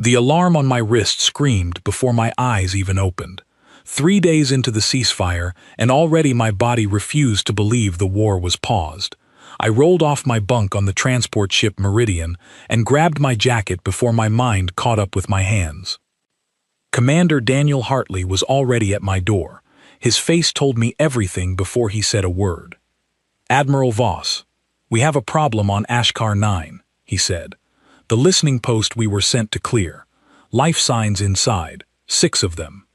The alarm on my wrist screamed before my eyes even opened. 3 days into the ceasefire, and already my body refused to believe the war was paused. I rolled off my bunk on the transport ship Meridian and grabbed my jacket before my mind caught up with my hands. Commander Daniel Hartley was already at my door. His face told me everything before he said a word. "Admiral Voss, we have a problem on Ashkar 9, he said. "The listening post we were sent to clear. Life signs inside, 6 of them."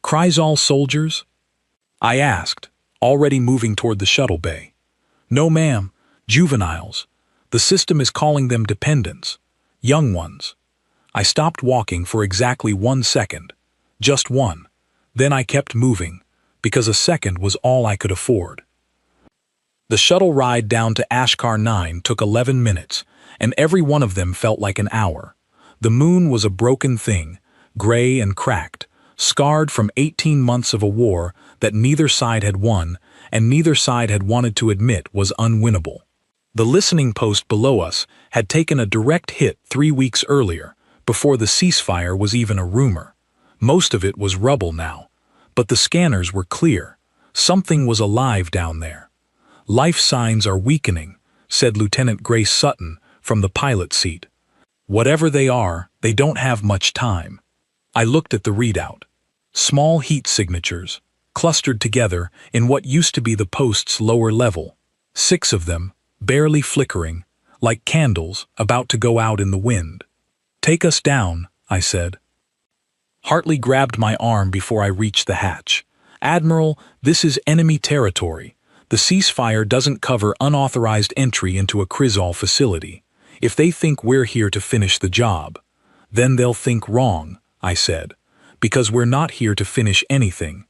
"Kryzal soldiers?" I asked, already moving toward the shuttle bay. "No, ma'am, juveniles. The system is calling them dependents. Young ones." I stopped walking for exactly 1 second. Just one. Then I kept moving, because a second was all I could afford. The shuttle ride down to Ashkar 9 took 11 minutes, and every one of them felt like an hour. The moon was a broken thing, gray and cracked, scarred from 18 months of a war that neither side had won and neither side had wanted to admit was unwinnable. The listening post below us had taken a direct hit 3 weeks earlier, before the ceasefire was even a rumor. Most of it was rubble now, but the scanners were clear. Something was alive down there. "Life signs are weakening," said Lieutenant Grace Sutton from the pilot seat. "Whatever they are, they don't have much time." I looked at the readout. Small heat signatures, clustered together in what used to be the post's lower level. 6 of them, barely flickering, like candles about to go out in the wind. "Take us down," I said. Hartley grabbed my arm before I reached the hatch. "Admiral, this is enemy territory. The ceasefire doesn't cover unauthorized entry into a Kryzal facility. If they think we're here to finish the job, then they'll think wrong," I said, "because we're not here to finish anything.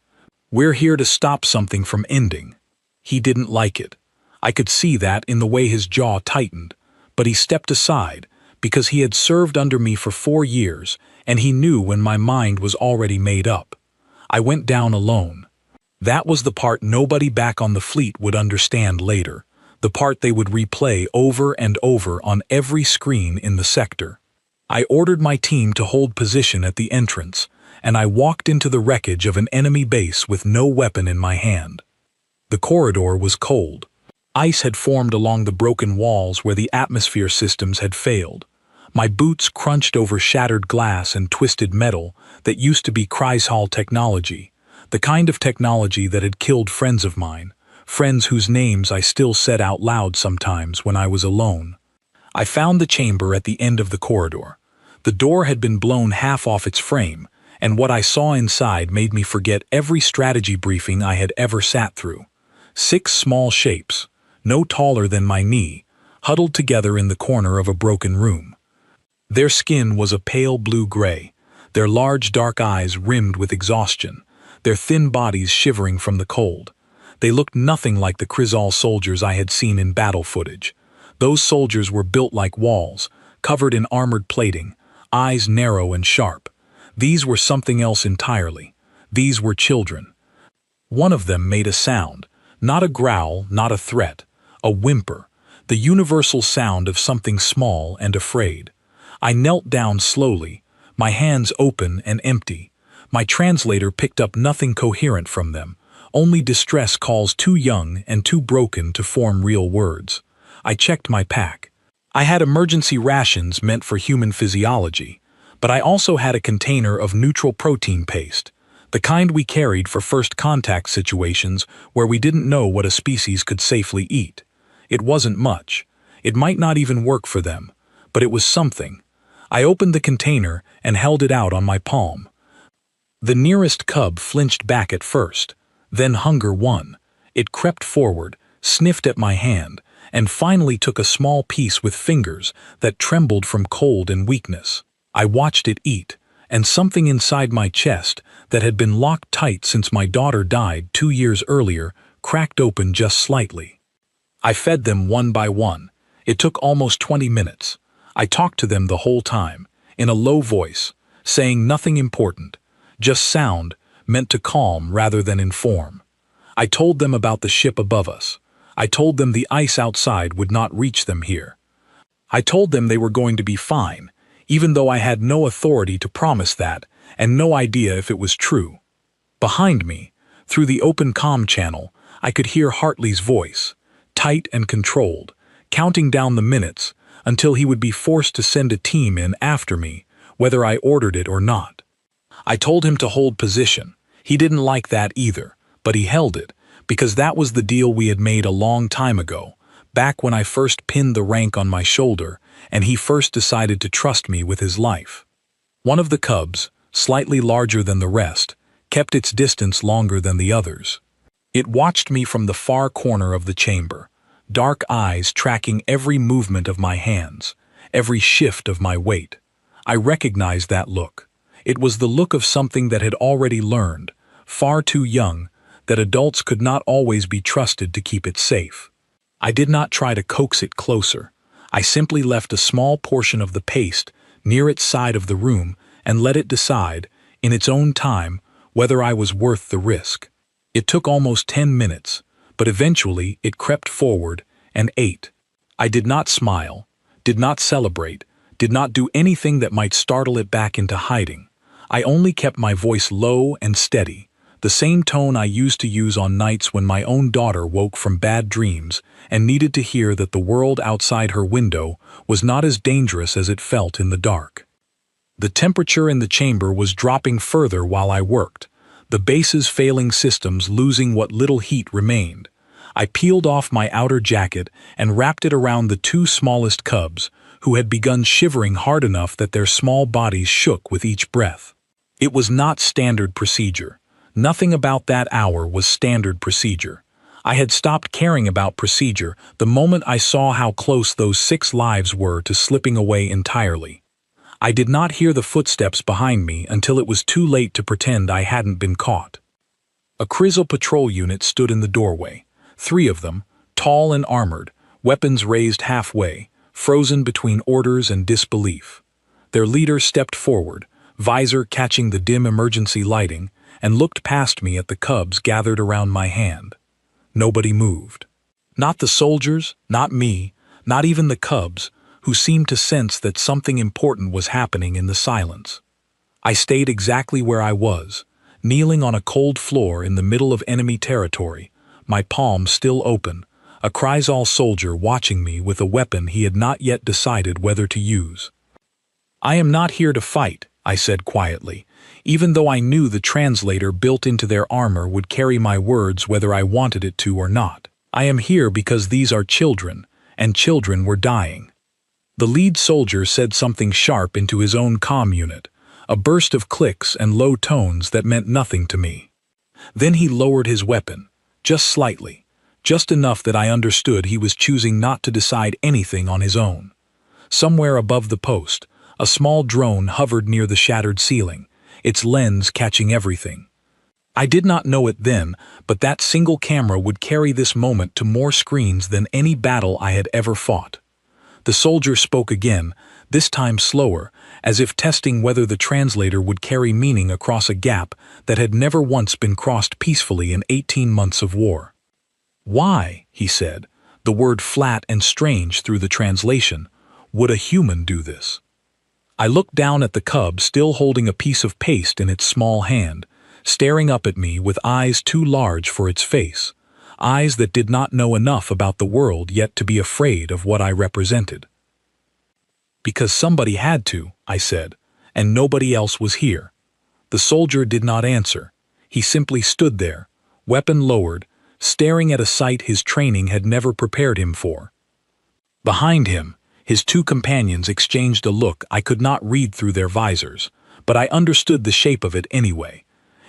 We're here to stop something from ending." He didn't like it. I could see that in the way his jaw tightened, but he stepped aside because he had served under me for 4 years and he knew when my mind was already made up. I went down alone. That was the part nobody back on the fleet would understand later, the part they would replay over and over on every screen in the sector. I ordered my team to hold position at the entrance, and I walked into the wreckage of an enemy base with no weapon in my hand. The corridor was cold. Ice had formed along the broken walls where the atmosphere systems had failed. My boots crunched over shattered glass and twisted metal that used to be Kryzal technology, the kind of technology that had killed friends of mine, friends whose names I still said out loud sometimes when I was alone. I found the chamber at the end of the corridor. The door had been blown half off its frame, and what I saw inside made me forget every strategy briefing I had ever sat through. 6 small shapes, no taller than my knee, huddled together in the corner of a broken room. Their skin was a pale blue-gray, their large dark eyes rimmed with exhaustion, their thin bodies shivering from the cold. They looked nothing like the Kryzal soldiers I had seen in battle footage. Those soldiers were built like walls, covered in armored plating, eyes narrow and sharp. These were something else entirely. These were children. One of them made a sound, not a growl, not a threat, a whimper, the universal sound of something small and afraid. I knelt down slowly, my hands open and empty. My translator picked up nothing coherent from them, only distress calls too young and too broken to form real words. I checked my pack. I had emergency rations meant for human physiology, but I also had a container of neutral protein paste, the kind we carried for first contact situations where we didn't know what a species could safely eat. It wasn't much. It might not even work for them, but it was something. I opened the container and held it out on my palm. The nearest cub flinched back at first, then hunger won. It crept forward, sniffed at my hand, and finally took a small piece with fingers that trembled from cold and weakness. I watched it eat, and something inside my chest that had been locked tight since my daughter died 2 years earlier cracked open just slightly. I fed them one by one. It took almost 20 minutes. I talked to them the whole time, in a low voice, saying nothing important, just sound, meant to calm rather than inform. I told them about the ship above us. I told them the ice outside would not reach them here. I told them they were going to be fine, even though I had no authority to promise that, and no idea if it was true. Behind me, through the open comm channel, I could hear Hartley's voice, tight and controlled, counting down the minutes until he would be forced to send a team in after me, whether I ordered it or not. I told him to hold position. He didn't like that either, but he held it, because that was the deal we had made a long time ago, back when I first pinned the rank on my shoulder and he first decided to trust me with his life. One of the cubs, slightly larger than the rest, kept its distance longer than the others. It watched me from the far corner of the chamber, dark eyes tracking every movement of my hands, every shift of my weight. I recognized that look. It was the look of something that had already learned, far too young, that adults could not always be trusted to keep it safe. I did not try to coax it closer. I simply left a small portion of the paste near its side of the room and let it decide, in its own time, whether I was worth the risk. It took almost 10 minutes, but eventually it crept forward and ate. I did not smile, did not celebrate, did not do anything that might startle it back into hiding. I only kept my voice low and steady, the same tone I used to use on nights when my own daughter woke from bad dreams and needed to hear that the world outside her window was not as dangerous as it felt in the dark. The temperature in the chamber was dropping further while I worked, the base's failing systems losing what little heat remained. I peeled off my outer jacket and wrapped it around the two smallest cubs, who had begun shivering hard enough that their small bodies shook with each breath. It was not standard procedure. Nothing about that hour was standard procedure. I had stopped caring about procedure the moment I saw how close those 6 lives were to slipping away entirely. I did not hear the footsteps behind me until it was too late to pretend I hadn't been caught. A Crizzle patrol unit stood in the doorway, 3 of them, tall and armored, weapons raised halfway, frozen between orders and disbelief. Their leader stepped forward, visor catching the dim emergency lighting, and looked past me at the cubs gathered around my hand. Nobody moved. Not the soldiers, not me, not even the cubs, who seemed to sense that something important was happening in the silence. I stayed exactly where I was, kneeling on a cold floor in the middle of enemy territory, my palms still open, a Kryzal soldier watching me with a weapon he had not yet decided whether to use. "I am not here to fight," I said quietly, even though I knew the translator built into their armor would carry my words whether I wanted it to or not. "I am here because these are children, and children were dying." The lead soldier said something sharp into his own comm unit, a burst of clicks and low tones that meant nothing to me. Then he lowered his weapon, just slightly, just enough that I understood he was choosing not to decide anything on his own. Somewhere above the post, a small drone hovered near the shattered ceiling, its lens catching everything. I did not know it then, but that single camera would carry this moment to more screens than any battle I had ever fought. The soldier spoke again, this time slower, as if testing whether the translator would carry meaning across a gap that had never once been crossed peacefully in 18 months of war. "Why," he said, the word flat and strange through the translation, "would a human do this?" I looked down at the cub still holding a piece of paste in its small hand, staring up at me with eyes too large for its face, eyes that did not know enough about the world yet to be afraid of what I represented. "Because somebody had to," I said, "and nobody else was here." The soldier did not answer. He simply stood there, weapon lowered, staring at a sight his training had never prepared him for. Behind him, his 2 companions exchanged a look I could not read through their visors, but I understood the shape of it anyway.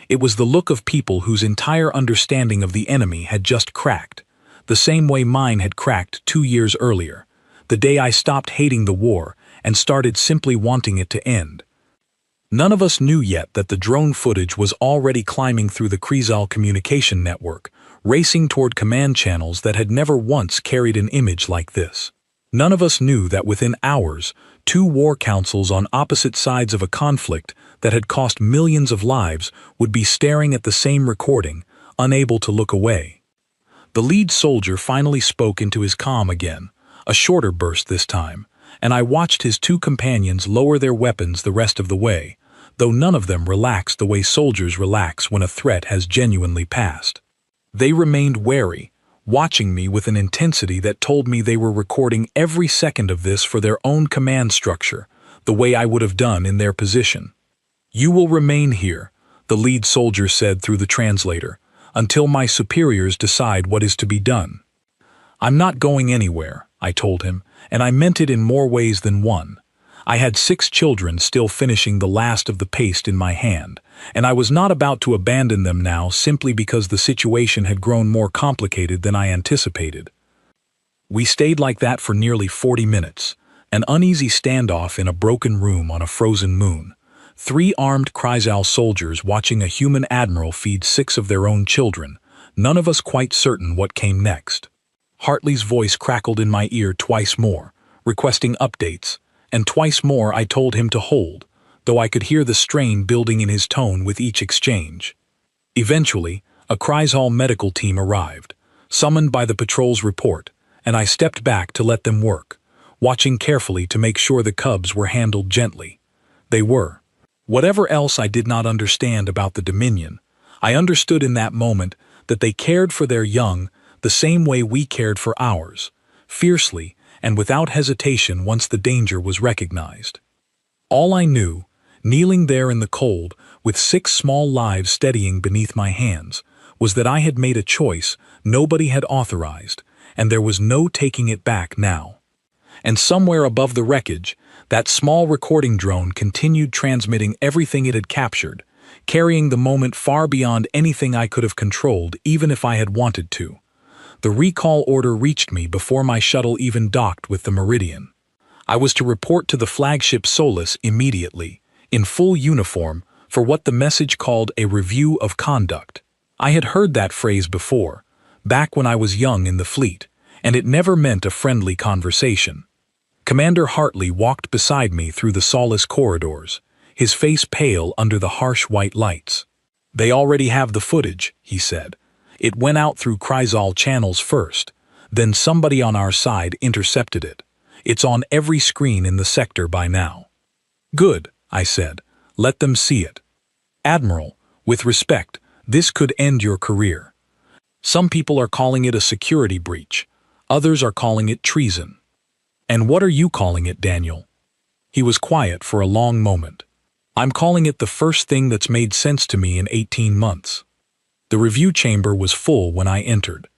It was the look of people whose entire understanding of the enemy had just cracked, the same way mine had cracked 2 years earlier, the day I stopped hating the war and started simply wanting it to end. None of us knew yet that the drone footage was already climbing through the Kryzal communication network, racing toward command channels that had never once carried an image like this. None of us knew that within hours, 2 war councils on opposite sides of a conflict that had cost millions of lives would be staring at the same recording, unable to look away. The lead soldier finally spoke into his comm again, a shorter burst this time, and I watched his two companions lower their weapons the rest of the way, though none of them relaxed the way soldiers relax when a threat has genuinely passed. They remained wary, watching me with an intensity that told me they were recording every second of this for their own command structure, the way I would have done in their position. "You will remain here," the lead soldier said through the translator, "until my superiors decide what is to be done." "I'm not going anywhere," I told him, and I meant it in more ways than one. I had 6 children still finishing the last of the paste in my hand, and I was not about to abandon them now simply because the situation had grown more complicated than I anticipated. We stayed like that for nearly 40 minutes, an uneasy standoff in a broken room on a frozen moon. 3 armed Kreisal soldiers watching a human admiral feed 6 of their own children, none of us quite certain what came next. Hartley's voice crackled in my ear twice more, requesting updates, and twice more I told him to hold, though I could hear the strain building in his tone with each exchange. Eventually, a Kreisal medical team arrived, summoned by the patrol's report, and I stepped back to let them work, watching carefully to make sure the cubs were handled gently. They were. Whatever else I did not understand about the Dominion, I understood in that moment that they cared for their young the same way we cared for ours, fiercely and without hesitation once the danger was recognized. All I knew, kneeling there in the cold with 6 small lives steadying beneath my hands, was that I had made a choice nobody had authorized, and there was no taking it back now. And somewhere above the wreckage, that small recording drone continued transmitting everything it had captured, carrying the moment far beyond anything I could have controlled even if I had wanted to. The recall order reached me before my shuttle even docked with the Meridian. I was to report to the flagship Solus immediately, in full uniform, for what the message called a review of conduct. I had heard that phrase before, back when I was young in the fleet, and it never meant a friendly conversation. Commander Hartley walked beside me through the Solus corridors, his face pale under the harsh white lights. "They already have the footage," he said. "It went out through Kreisal channels first, then somebody on our side intercepted it. It's on every screen in the sector by now." "Good," I said. "Let them see it. Admiral, with respect, this could end your career. Some people are calling it a security breach. Others are calling it treason. And what are you calling it, Daniel?" He was quiet for a long moment. "I'm calling it the first thing that's made sense to me in 18 months. The review chamber was full when I entered.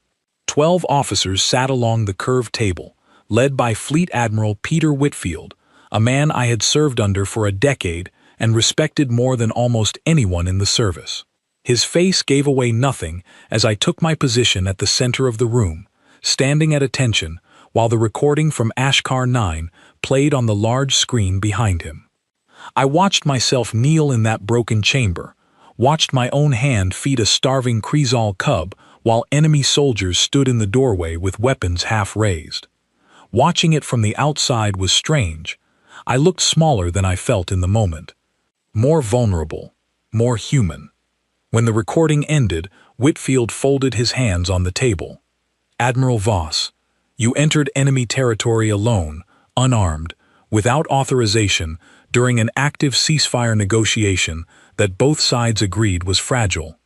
12 officers sat along the curved table, led by Fleet Admiral Peter Whitfield, a man I had served under for a decade and respected more than almost anyone in the service. His face gave away nothing as I took my position at the center of the room, standing at attention while the recording from Ashkar 9 played on the large screen behind him. I watched myself kneel in that broken chamber, watched my own hand feed a starving Kreisal cub while enemy soldiers stood in the doorway with weapons half raised. Watching it from the outside was strange. I looked smaller than I felt in the moment. More vulnerable, more human. When the recording ended, Whitfield folded his hands on the table. "Admiral Voss, you entered enemy territory alone, unarmed, without authorization, during an active ceasefire negotiation that both sides agreed was fragile.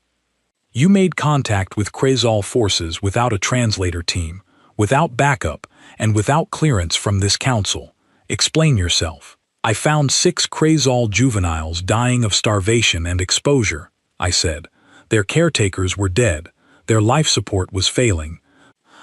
You made contact with Kreisal forces without a translator team, without backup, and without clearance from this council. Explain yourself." "I found 6 Kreisal juveniles dying of starvation and exposure," I said. "Their caretakers were dead. Their life support was failing.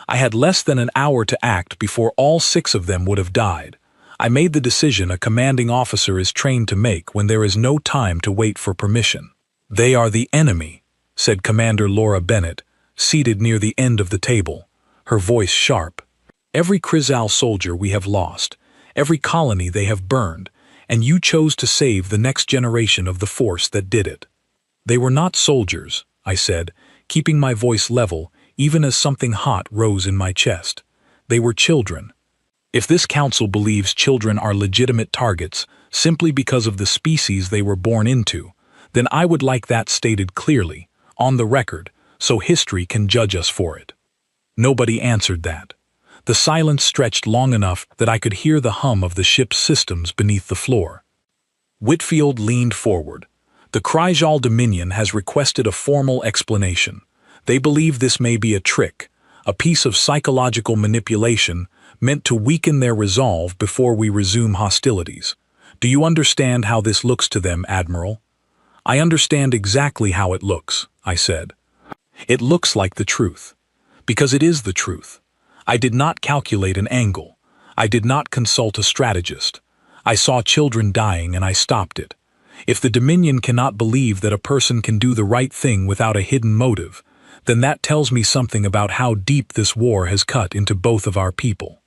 I had less than an hour to act before all 6 of them would have died. I made the decision a commanding officer is trained to make when there is no time to wait for permission." "They are the enemy," said Commander Laura Bennett, seated near the end of the table, her voice sharp. "Every Kreisal soldier we have lost, every colony they have burned, and you chose to save the next generation of the force that did it." "They were not soldiers," I said, keeping my voice level even as something hot rose in my chest. "They were children. If this council believes children are legitimate targets simply because of the species they were born into, then I would like that stated clearly, on the record, so history can judge us for it." Nobody answered that. The silence stretched long enough that I could hear the hum of the ship's systems beneath the floor. Whitfield leaned forward. The Kryjal Dominion has requested a formal explanation. They believe this may be a trick, a piece of psychological manipulation meant to weaken their resolve before we resume hostilities. Do you understand how this looks to them, Admiral? I understand exactly how it looks, I said. It looks like the truth. Because it is the truth. I did not calculate an angle. I did not consult a strategist. I saw children dying and I stopped it. If the Dominion cannot believe that a person can do the right thing without a hidden motive, then that tells me something about how deep this war has cut into both of our people.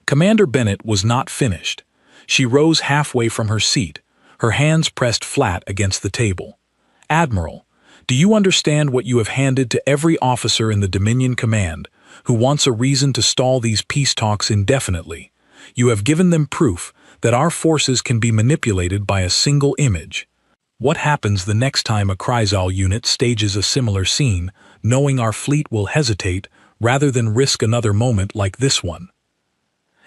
Commander Bennett was not finished. She rose halfway from her seat, her hands pressed flat against the table. Admiral, do you understand what you have handed to every officer in the Dominion Command who wants a reason to stall these peace talks indefinitely? You have given them proof that our forces can be manipulated by a single image. What happens the next time a Kryjal unit stages a similar scene, knowing our fleet will hesitate rather than risk another moment like this one?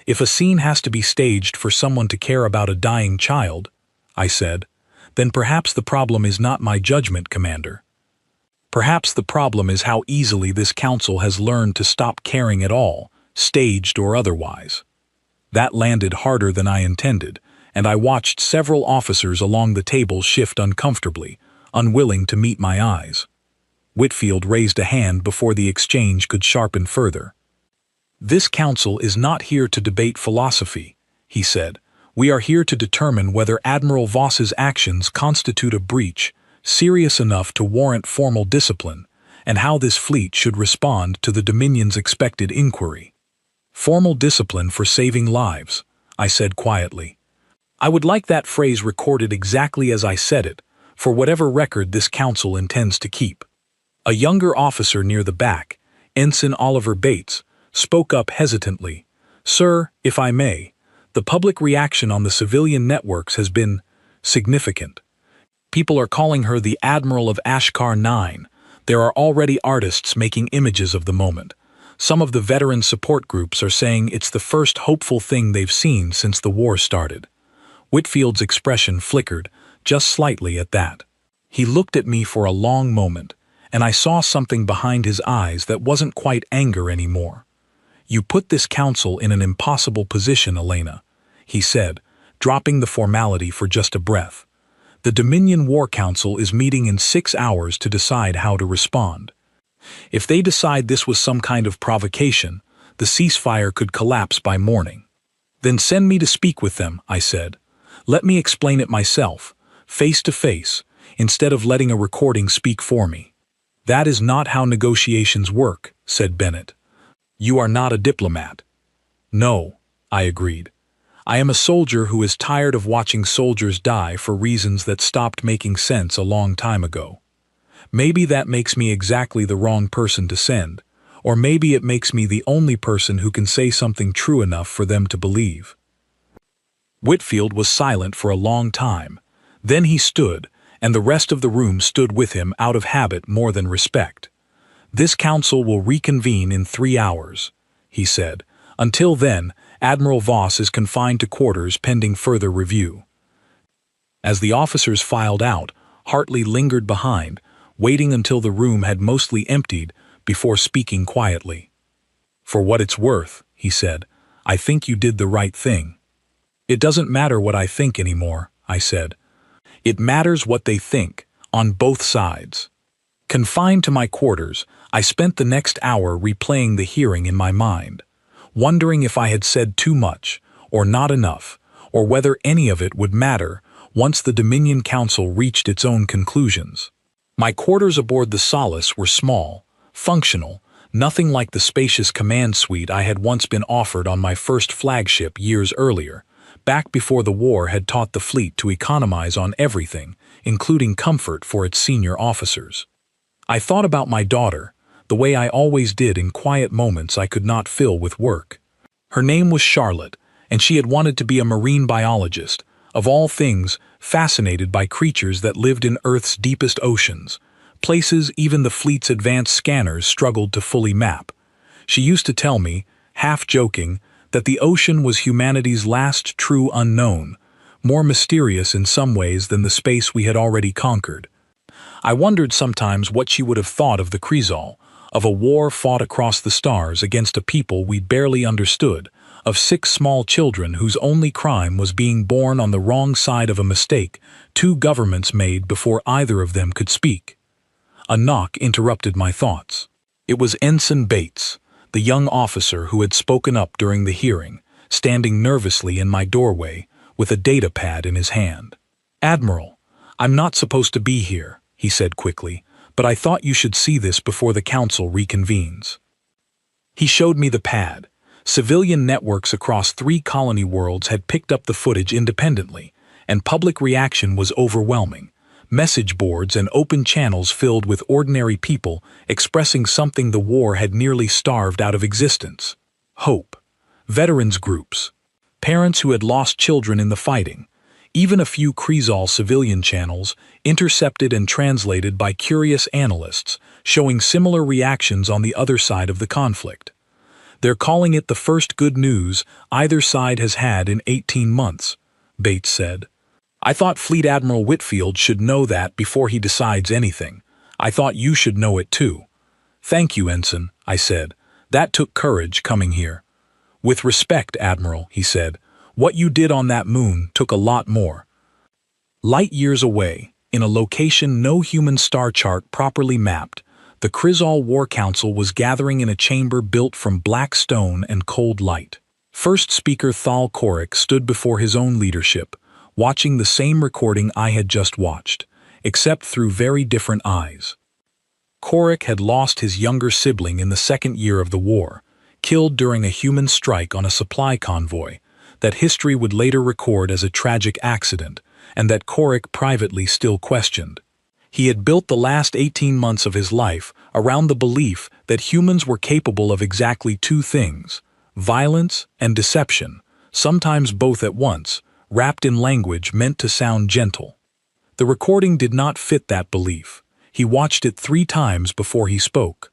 If a scene has to be staged for someone to care about a dying child, I said, then perhaps the problem is not my judgment, Commander. Perhaps the problem is how easily this council has learned to stop caring at all, staged or otherwise. That landed harder than I intended, and I watched several officers along the table shift uncomfortably, unwilling to meet my eyes. Whitfield raised a hand before the exchange could sharpen further. This council is not here to debate philosophy, he said. We are here to determine whether Admiral Voss's actions constitute a breach serious enough to warrant formal discipline, and how this fleet should respond to the Dominion's expected inquiry. Formal discipline for saving lives, I said quietly. I would like that phrase recorded exactly as I said it, for whatever record this council intends to keep. A younger officer near the back, Ensign Oliver Bates, spoke up hesitantly. Sir, if I may, the public reaction on the civilian networks has been significant. People are calling her the Admiral of Ashkar 9. There are already artists making images of the moment. Some of the veteran support groups are saying it's the first hopeful thing they've seen since the war started. Whitfield's expression flickered, just slightly at that. He looked at me for a long moment, and I saw something behind his eyes that wasn't quite anger anymore. You put this council in an impossible position, Elena, he said, dropping the formality for just a breath. The Dominion War Council is meeting in 6 hours to decide how to respond. If they decide this was some kind of provocation, the ceasefire could collapse by morning. Then send me to speak with them, I said. Let me explain it myself, face to face, instead of letting a recording speak for me. That is not how negotiations work, said Bennett. You are not a diplomat. No, I agreed. I am a soldier who is tired of watching soldiers die for reasons that stopped making sense a long time ago. Maybe that makes me exactly the wrong person to send, or maybe it makes me the only person who can say something true enough for them to believe. Whitfield was silent for a long time. Then he stood, and the rest of the room stood with him out of habit more than respect. This council will reconvene in 3 hours, he said. Until then, Admiral Voss is confined to quarters pending further review. As the officers filed out, Hartley lingered behind, waiting until the room had mostly emptied before speaking quietly. For what it's worth, he said, I think you did the right thing. It doesn't matter what I think anymore, I said. It matters what they think, on both sides. Confined to my quarters, I spent the next hour replaying the hearing in my mind, wondering if I had said too much, or not enough, or whether any of it would matter once the Dominion Council reached its own conclusions. My quarters aboard the Solace were small, functional, nothing like the spacious command suite I had once been offered on my first flagship years earlier, back before the war had taught the fleet to economize on everything, including comfort for its senior officers. I thought about my daughter, the way I always did in quiet moments I could not fill with work. Her name was Charlotte, and she had wanted to be a marine biologist, of all things fascinated by creatures that lived in Earth's deepest oceans, places even the fleet's advanced scanners struggled to fully map. She used to tell me, half joking, that the ocean was humanity's last true unknown, more mysterious in some ways than the space we had already conquered. I wondered sometimes what she would have thought of the Kreesal, of a war fought across the stars against a people we barely understood, of 6 small children whose only crime was being born on the wrong side of a mistake 2 governments made before either of them could speak. A knock interrupted my thoughts. It was Ensign Bates, the young officer who had spoken up during the hearing, standing nervously in my doorway with a data pad in his hand. "Admiral, I'm not supposed to be here," he said quickly, "but I thought you should see this before the council reconvenes." He showed me the pad. Civilian networks across 3 colony worlds had picked up the footage independently, and public reaction was overwhelming. Message boards and open channels filled with ordinary people expressing something the war had nearly starved out of existence: hope. Veterans groups. Parents who had lost children in the fighting. Even a few Kreesal civilian channels, intercepted and translated by curious analysts, showing similar reactions on the other side of the conflict. "They're calling it the first good news either side has had in 18 months, Bates said. "I thought Fleet Admiral Whitfield should know that before he decides anything. I thought you should know it too." "Thank you, Ensign," I said. "That took courage, coming here." "With respect, Admiral," he said, "what you did on that moon took a lot more." Light years away, in a location no human star chart properly mapped, the Kreesal War Council was gathering in a chamber built from black stone and cold light. First Speaker Thal Korik stood before his own leadership, watching the same recording I had just watched, except through very different eyes. Korik had lost his younger sibling in the 2nd year of the war, killed during a human strike on a supply convoy, that history would later record as a tragic accident, and that Korik privately still questioned. He had built the last 18 months of his life around the belief that humans were capable of exactly 2 things: violence and deception, sometimes both at once, wrapped in language meant to sound gentle. The recording did not fit that belief. He watched it 3 times before he spoke.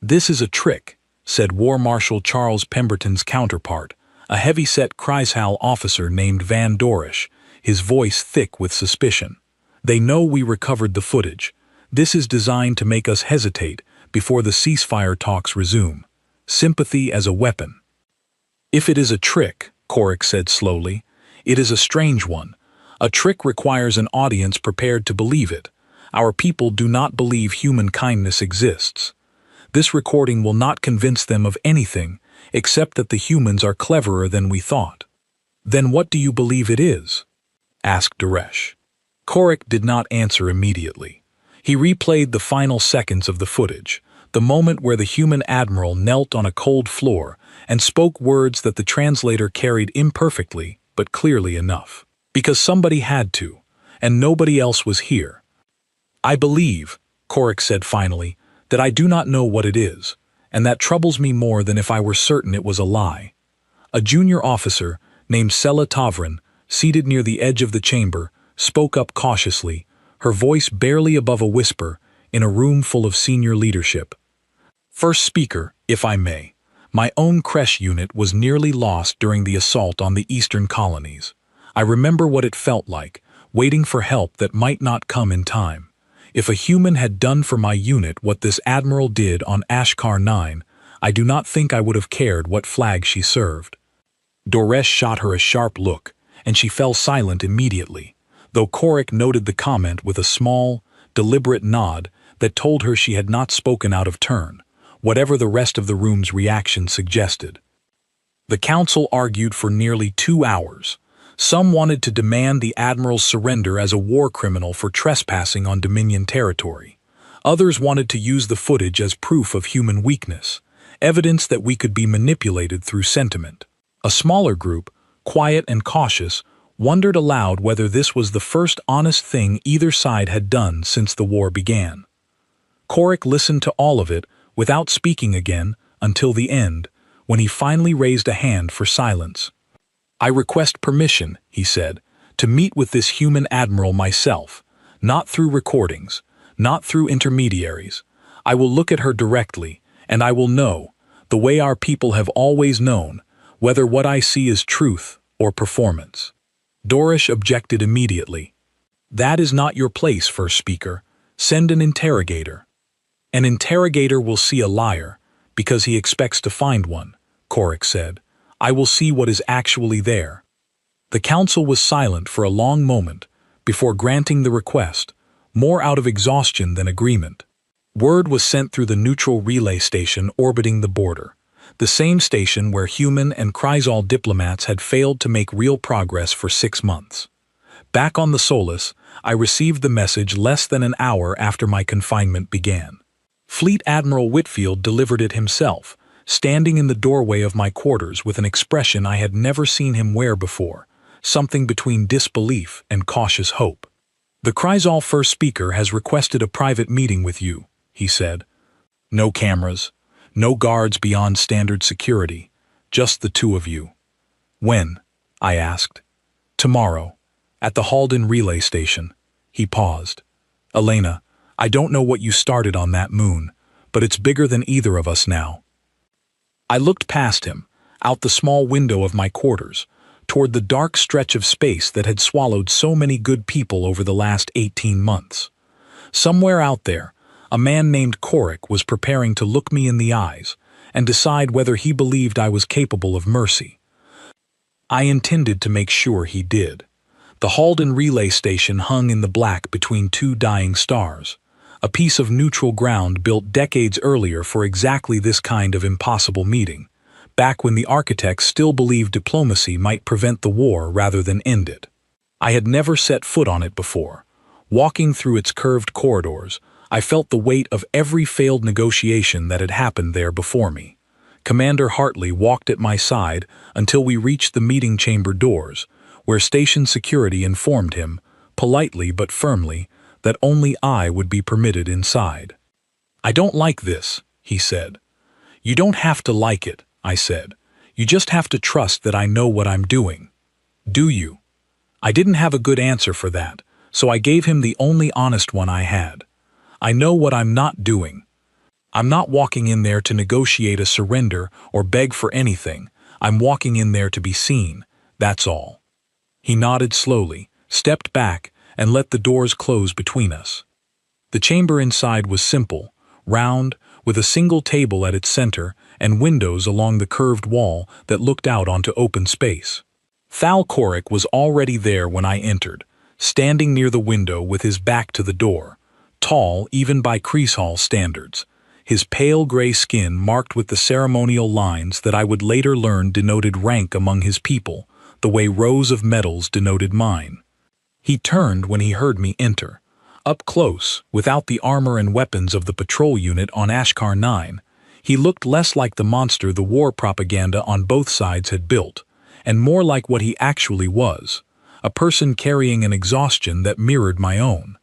"This is a trick," said War Marshal Charles Pemberton's counterpart, a heavy-set Kreisal officer named Van Dorish, his voice thick with suspicion. "They know we recovered the footage. This is designed to make us hesitate before the ceasefire talks resume. Sympathy as a weapon." "If it is a trick," Korik said slowly, "it is a strange one. A trick requires an audience prepared to believe it. Our people do not believe human kindness exists. This recording will not convince them of anything except that the humans are cleverer than we thought." "Then what do you believe it is?" asked Duresh. Korik did not answer immediately. He replayed the final seconds of the footage, the moment where the human admiral knelt on a cold floor and spoke words that the translator carried imperfectly but clearly enough. "Because somebody had to, and nobody else was here." "I believe," Korik said finally, "that I do not know what it is, and that troubles me more than if I were certain it was a lie." A junior officer, named Sela Tavrin, seated near the edge of the chamber, spoke up cautiously, her voice barely above a whisper, in a room full of senior leadership. "First Speaker, if I may, my own creche unit was nearly lost during the assault on the eastern colonies. I remember what it felt like, waiting for help that might not come in time. If a human had done for my unit what this admiral did on Ashkar 9, I do not think I would have cared what flag she served." Doresh shot her a sharp look, and she fell silent immediately, though Korik noted the comment with a small, deliberate nod that told her she had not spoken out of turn, whatever the rest of the room's reaction suggested. The council argued for nearly 2 hours. Some wanted to demand the admiral's surrender as a war criminal for trespassing on Dominion territory. Others wanted to use the footage as proof of human weakness, evidence that we could be manipulated through sentiment. A smaller group, quiet and cautious, wondered aloud whether this was the first honest thing either side had done since the war began. Korik listened to all of it without speaking again until the end, when he finally raised a hand for silence. "I request permission," he said, "to meet with this human admiral myself, not through recordings, not through intermediaries. I will look at her directly, and I will know. the way our people have always known, whether what I see is truth or performance. Dorish objected immediately. That is not your place, First Speaker. Send an interrogator. An interrogator will see a liar, because he expects to find one, Korik said. I will see what is actually there. The council was silent for a long moment before granting the request, more out of exhaustion than agreement. Word was sent through the neutral relay station orbiting the border, the same station where human and Kryzal diplomats had failed to make real progress for 6 months. Back on the Solus, I received the message less than an hour after my confinement began. Fleet Admiral Whitfield delivered it himself, standing in the doorway of my quarters with an expression I had never seen him wear before, something between disbelief and cautious hope. The Kryzal First Speaker has requested a private meeting with you, he said. No cameras, no guards beyond standard security, just the two of you. When? I asked. Tomorrow, at the Halden relay station. He paused. Elena, I don't know what you started on that moon, but it's bigger than either of us now. I looked past him, out the small window of my quarters, toward the dark stretch of space that had swallowed so many good people over the last 18 months. Somewhere out there, a man named Korik was preparing to look me in the eyes and decide whether he believed I was capable of mercy. I intended to make sure he did. The Halden relay station hung in the black between two dying stars, a piece of neutral ground built decades earlier for exactly this kind of impossible meeting, back when the architects still believed diplomacy might prevent the war rather than end it. I had never set foot on it before. Walking through its curved corridors, I felt the weight of every failed negotiation that had happened there before me. Commander Hartley walked at my side until we reached the meeting chamber doors, where station security informed him, politely but firmly, that only I would be permitted inside. I don't like this, he said. You don't have to like it, I said. You just have to trust that I know what I'm doing. Do you? I didn't have a good answer for that, so I gave him the only honest one I had. I know what I'm not doing. I'm not walking in there to negotiate a surrender or beg for anything. I'm walking in there to be seen, that's all. He nodded slowly, stepped back, and let the doors close between us. The chamber inside was simple, round, with a single table at its center and windows along the curved wall that looked out onto open space. Thal Korik was already there when I entered, standing near the window with his back to the door, tall even by Kryzal standards, his pale gray skin marked with the ceremonial lines that I would later learn denoted rank among his people, the way rows of medals denoted mine. He turned when he heard me enter. Up close, without the armor and weapons of the patrol unit on Ashkar 9, he looked less like the monster the war propaganda on both sides had built, and more like what he actually was, a person carrying an exhaustion that mirrored my own.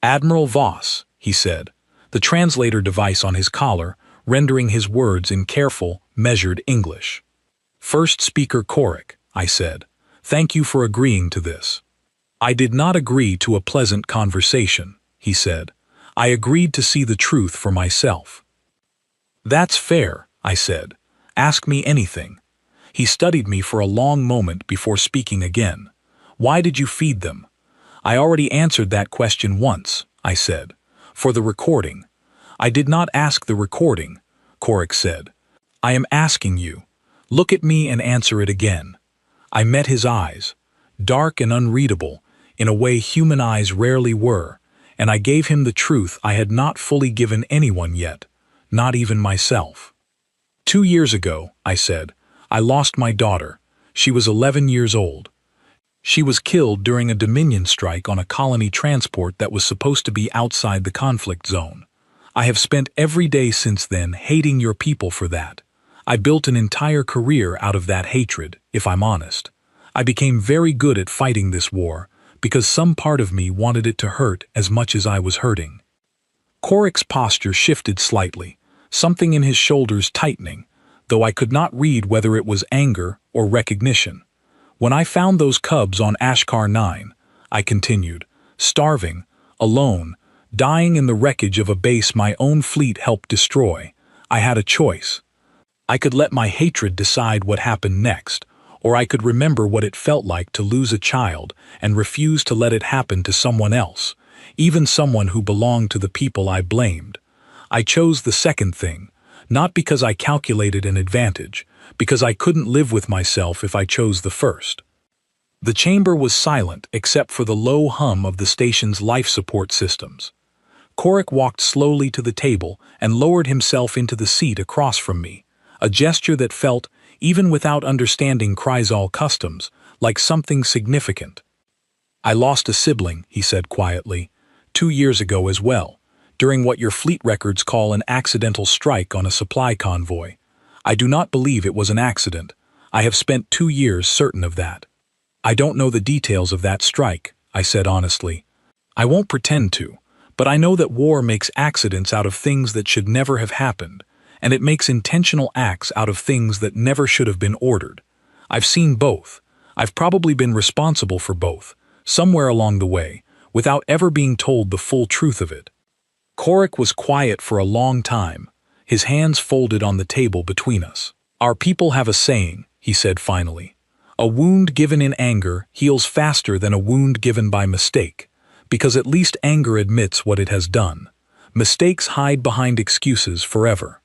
Admiral Voss, he said, the translator device on his collar, rendering his words in careful, measured English. First Speaker Korik, I said, thank you for agreeing to this. I did not agree to a pleasant conversation, he said. I agreed to see the truth for myself. That's fair, I said. Ask me anything. He studied me for a long moment before speaking again. Why did you feed them? I already answered that question once, I said. For the recording. I did not ask the recording, Korik said. I am asking you. Look at me and answer it again. I met his eyes, dark and unreadable, in a way human eyes rarely were, and I gave him the truth I had not fully given anyone yet, not even myself. 2 years ago, I said, I lost my daughter. She was 11 years old. She was killed during a Dominion strike on a colony transport that was supposed to be outside the conflict zone. I have spent every day since then hating your people for that. I built an entire career out of that hatred, if I'm honest. I became very good at fighting this war, because some part of me wanted it to hurt as much as I was hurting. Korik's posture shifted slightly, something in his shoulders tightening, though I could not read whether it was anger or recognition. When I found those cubs on Ashkar 9, I continued, starving, alone, dying in the wreckage of a base my own fleet helped destroy, I had a choice. I could let my hatred decide what happened next, or I could remember what it felt like to lose a child and refuse to let it happen to someone else, even someone who belonged to the people I blamed. I chose the second thing, not because I calculated an advantage, because I couldn't live with myself if I chose the first. The chamber was silent except for the low hum of the station's life support systems. Korik walked slowly to the table and lowered himself into the seat across from me, a gesture that felt, even without understanding Kryzal customs, like something significant. "I lost a sibling," he said quietly, 2 years ago as well, during what your fleet records call an accidental strike on a supply convoy. I do not believe it was an accident. I have spent 2 years certain of that. I don't know the details of that strike, I said honestly. I won't pretend to, but I know that war makes accidents out of things that should never have happened, and it makes intentional acts out of things that never should have been ordered. I've seen both. I've probably been responsible for both, somewhere along the way, without ever being told the full truth of it. Korik was quiet for a long time, his hands folded on the table between us. "Our people have a saying," he said finally. "A wound given in anger heals faster than a wound given by mistake, because at least anger admits what it has done. Mistakes hide behind excuses forever."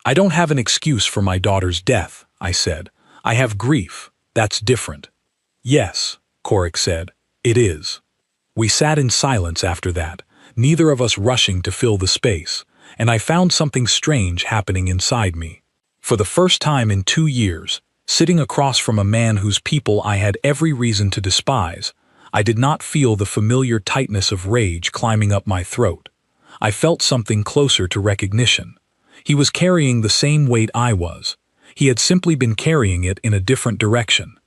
"I don't have an excuse for my daughter's death," I said. "I have grief. That's different." "Yes," Korik said, "it is." We sat in silence after that, neither of us rushing to fill the space, and I found something strange happening inside me. For the first time in 2 years, sitting across from a man whose people I had every reason to despise, I did not feel the familiar tightness of rage climbing up my throat. I felt something closer to recognition. He was carrying the same weight I was. He had simply been carrying it in a different direction.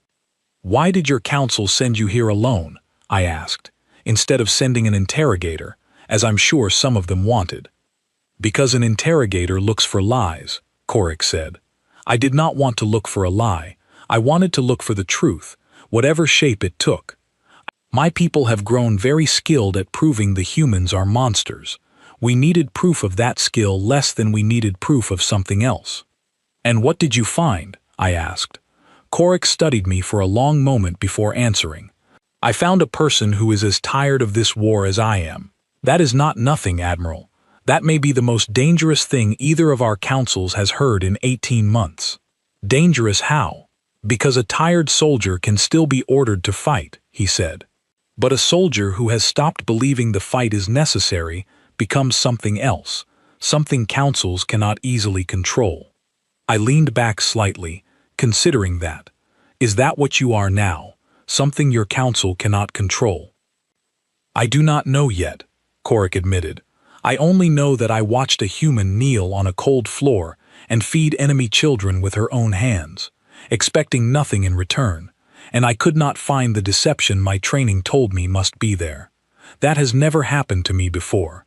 "Why did your council send you here alone?" I asked, instead of sending an interrogator, as I'm sure some of them wanted. "Because an interrogator looks for lies," Korik said. "I did not want to look for a lie. I wanted to look for the truth, whatever shape it took. My people have grown very skilled at proving the humans are monsters. We needed proof of that skill less than we needed proof of something else." "And what did you find?" I asked. Korik studied me for a long moment before answering. "I found a person who is as tired of this war as I am. That is not nothing, Admiral. That may be the most dangerous thing either of our councils has heard in 18 months. "Dangerous how?" "Because a tired soldier can still be ordered to fight," he said. "But a soldier who has stopped believing the fight is necessary becomes something else, something councils cannot easily control." I leaned back slightly, considering that. "Is that what you are now, something your council cannot control?" "I do not know yet," Korik admitted. "I only know that I watched a human kneel on a cold floor and feed enemy children with her own hands, expecting nothing in return, and I could not find the deception my training told me must be there. That has never happened to me before.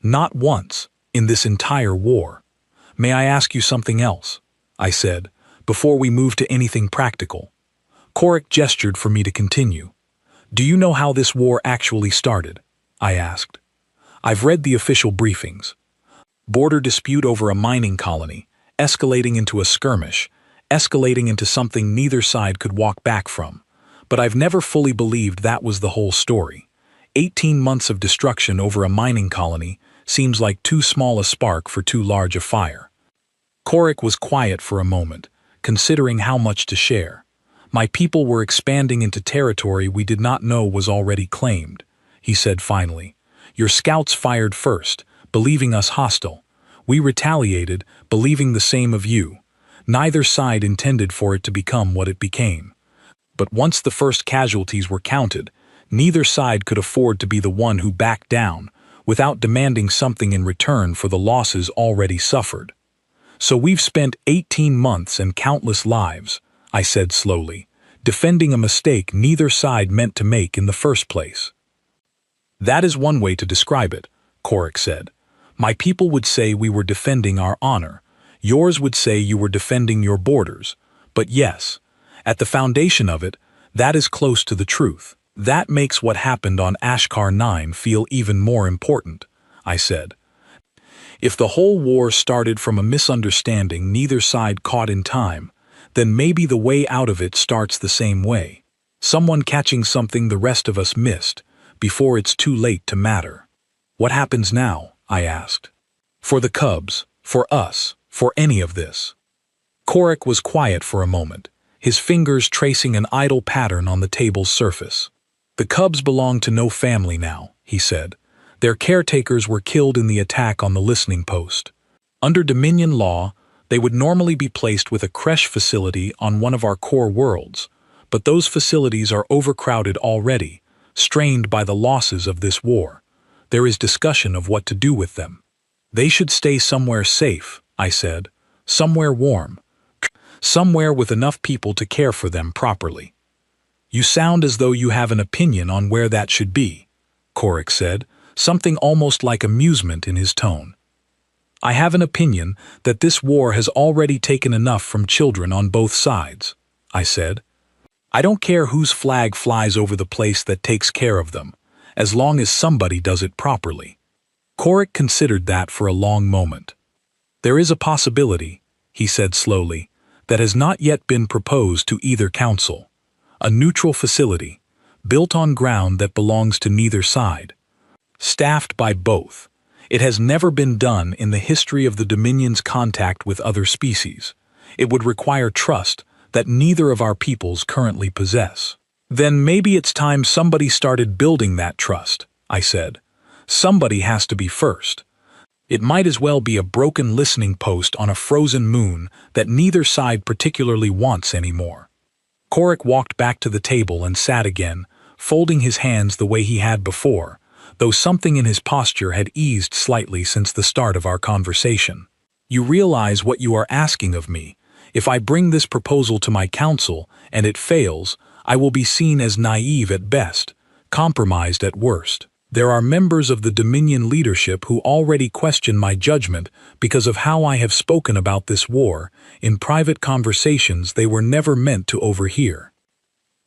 Not once, in this entire war. May I ask you something else?" I said, "before we move to anything practical." Korik gestured for me to continue. "Do you know how this war actually started?" I asked. "I've read the official briefings. Border dispute over a mining colony, escalating into a skirmish, escalating into something neither side could walk back from. But I've never fully believed that was the whole story. 18 months of destruction over a mining colony seems like too small a spark for too large a fire." Korik was quiet for a moment, considering how much to share. "My people were expanding into territory we did not know was already claimed," he said finally. "Your scouts fired first, believing us hostile. We retaliated, believing the same of you. Neither side intended for it to become what it became. But once the first casualties were counted, neither side could afford to be the one who backed down, without demanding something in return for the losses already suffered. So we've spent 18 months and countless lives," I said slowly, "defending a mistake neither side meant to make in the first place." "That is one way to describe it," Korik said. "My people would say we were defending our honor. Yours would say you were defending your borders. But yes, at the foundation of it, that is close to the truth. That makes what happened on Ashkar 9 feel even more important," I said. If the whole war started from a misunderstanding neither side caught in time, then maybe the way out of it starts the same way. Someone catching something the rest of us missed, before it's too late to matter. What happens now? I asked. For the Cubs, for us, for any of this. Korik was quiet for a moment, his fingers tracing an idle pattern on the table's surface. The Cubs belong to no family now, he said. Their caretakers were killed in the attack on the listening post. Under Dominion law, they would normally be placed with a creche facility on one of our core worlds, but those facilities are overcrowded already, strained by the losses of this war. There is discussion of what to do with them. They should stay somewhere safe, I said, somewhere warm, somewhere with enough people to care for them properly. You sound as though you have an opinion on where that should be, Korik said, something almost like amusement in his tone. I have an opinion that this war has already taken enough from children on both sides, I said. I don't care whose flag flies over the place that takes care of them, as long as somebody does it properly. Korik considered that for a long moment. There is a possibility, he said slowly, that has not yet been proposed to either council. A neutral facility, built on ground that belongs to neither side. Staffed by both. It has never been done in the history of the Dominion's contact with other species. It would require trust that neither of our peoples currently possess. Then maybe it's time somebody started building that trust, I said. Somebody has to be first. It might as well be a broken listening post on a frozen moon that neither side particularly wants anymore. Korik walked back to the table and sat again, folding his hands the way he had before, though something in his posture had eased slightly since the start of our conversation. You realize what you are asking of me. If I bring this proposal to my council and it fails, I will be seen as naive at best, compromised at worst. There are members of the Dominion leadership who already question my judgment because of how I have spoken about this war in private conversations they were never meant to overhear.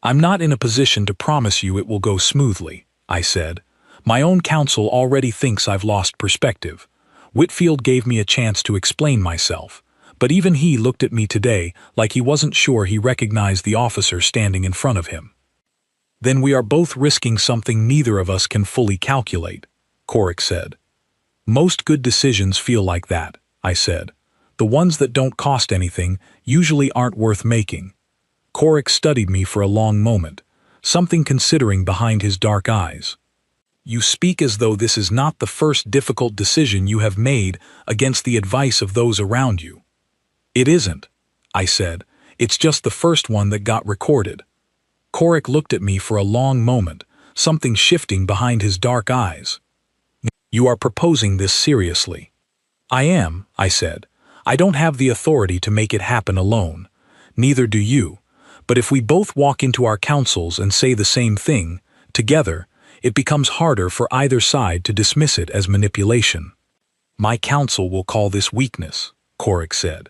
I'm not in a position to promise you it will go smoothly, I said. My own council already thinks I've lost perspective. Whitfield gave me a chance to explain myself, but even he looked at me today like he wasn't sure he recognized the officer standing in front of him. Then we are both risking something neither of us can fully calculate, Korik said. Most good decisions feel like that, I said. The ones that don't cost anything usually aren't worth making. Korik studied me for a long moment, something considering behind his dark eyes. You speak as though this is not the first difficult decision you have made against the advice of those around you. It isn't, I said. It's just the first one that got recorded. Korik looked at me for a long moment, something shifting behind his dark eyes. You are proposing this seriously. I am, I said. I don't have the authority to make it happen alone. Neither do you. But if we both walk into our councils and say the same thing, together, it becomes harder for either side to dismiss it as manipulation. My council will call this weakness, Korik said.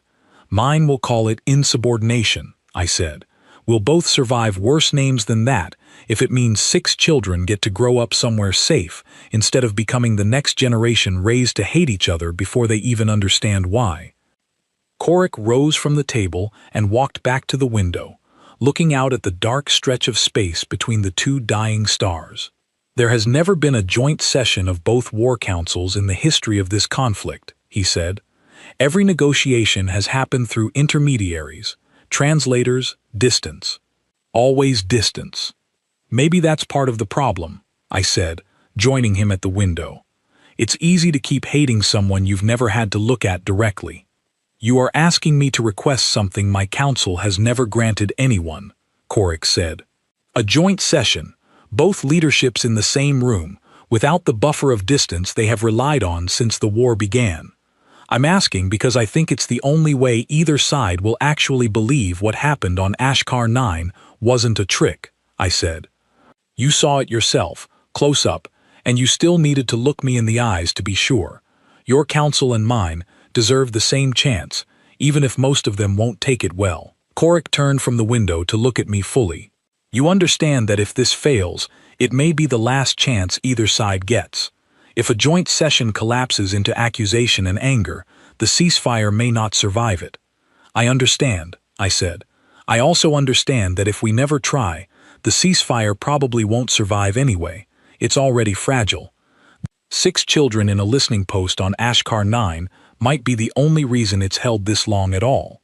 Mine will call it insubordination, I said. We'll both survive worse names than that if it means 6 children get to grow up somewhere safe instead of becoming the next generation raised to hate each other before they even understand why. Korik rose from the table and walked back to the window, looking out at the dark stretch of space between the 2 dying stars. There has never been a joint session of both war councils in the history of this conflict, he said. Every negotiation has happened through intermediaries, translators, distance. Always distance. Maybe that's part of the problem, I said, joining him at the window. It's easy to keep hating someone you've never had to look at directly. You are asking me to request something my council has never granted anyone, Korik said. A joint session, both leaderships in the same room, without the buffer of distance they have relied on since the war began. I'm asking because I think it's the only way either side will actually believe what happened on Ashkar 9 wasn't a trick, I said. You saw it yourself, close up, and you still needed to look me in the eyes to be sure. Your council and mine deserve the same chance, even if most of them won't take it well. Korik turned from the window to look at me fully. You understand that if this fails, it may be the last chance either side gets. If a joint session collapses into accusation and anger, the ceasefire may not survive it. I understand, I said. I also understand that if we never try, the ceasefire probably won't survive anyway. It's already fragile. 6 children in a listening post on Ashkar 9 might be the only reason it's held this long at all.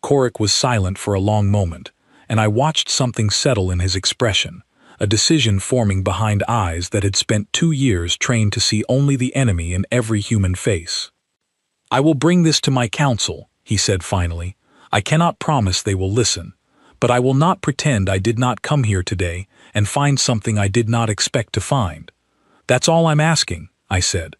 Korik was silent for a long moment, and I watched something settle in his expression, a decision forming behind eyes that had spent 2 years trained to see only the enemy in every human face. I will bring this to my council, he said finally. I cannot promise they will listen, but I will not pretend I did not come here today and find something I did not expect to find. That's all I'm asking, I said.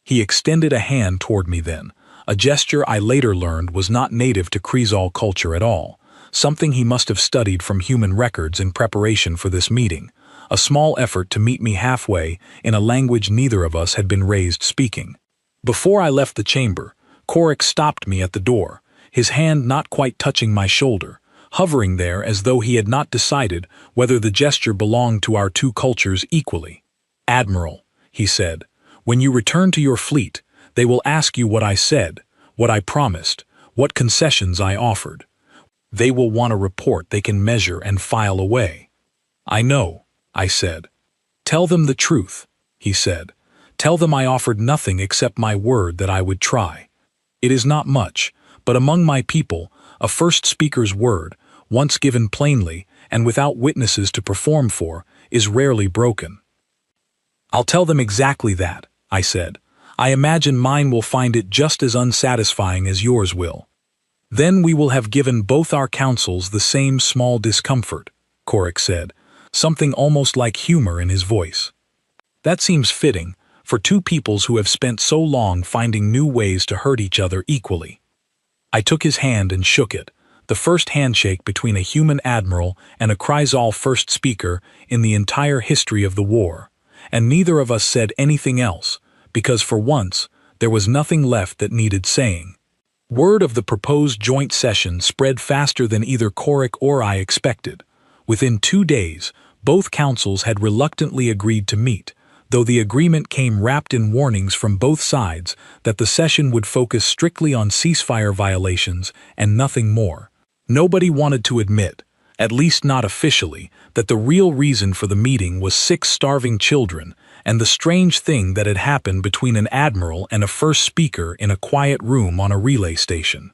He extended a hand toward me then, a gesture I later learned was not native to Kreisal culture at all, something he must have studied from human records in preparation for this meeting, a small effort to meet me halfway in a language neither of us had been raised speaking. Before I left the chamber, Korik stopped me at the door, his hand not quite touching my shoulder, hovering there as though he had not decided whether the gesture belonged to our two cultures equally. Admiral, he said, when you return to your fleet, they will ask you what I said, what I promised, what concessions I offered. They will want a report they can measure and file away. I know, I said. Tell them the truth, he said. Tell them I offered nothing except my word that I would try. It is not much, but among my people, a first speaker's word, once given plainly and without witnesses to perform for, is rarely broken. I'll tell them exactly that, I said. I imagine mine will find it just as unsatisfying as yours will. Then we will have given both our councils the same small discomfort, Korik said, something almost like humor in his voice. That seems fitting, for two peoples who have spent so long finding new ways to hurt each other equally. I took his hand and shook it, the first handshake between a human admiral and a Kreisal first speaker in the entire history of the war, and neither of us said anything else, because for once, there was nothing left that needed saying. Word of the proposed joint session spread faster than either Korik or I expected. Within 2 days, both councils had reluctantly agreed to meet, though the agreement came wrapped in warnings from both sides that the session would focus strictly on ceasefire violations and nothing more. Nobody wanted to admit, at least not officially, that the real reason for the meeting was 6 starving children and the strange thing that had happened between an admiral and a first speaker in a quiet room on a relay station.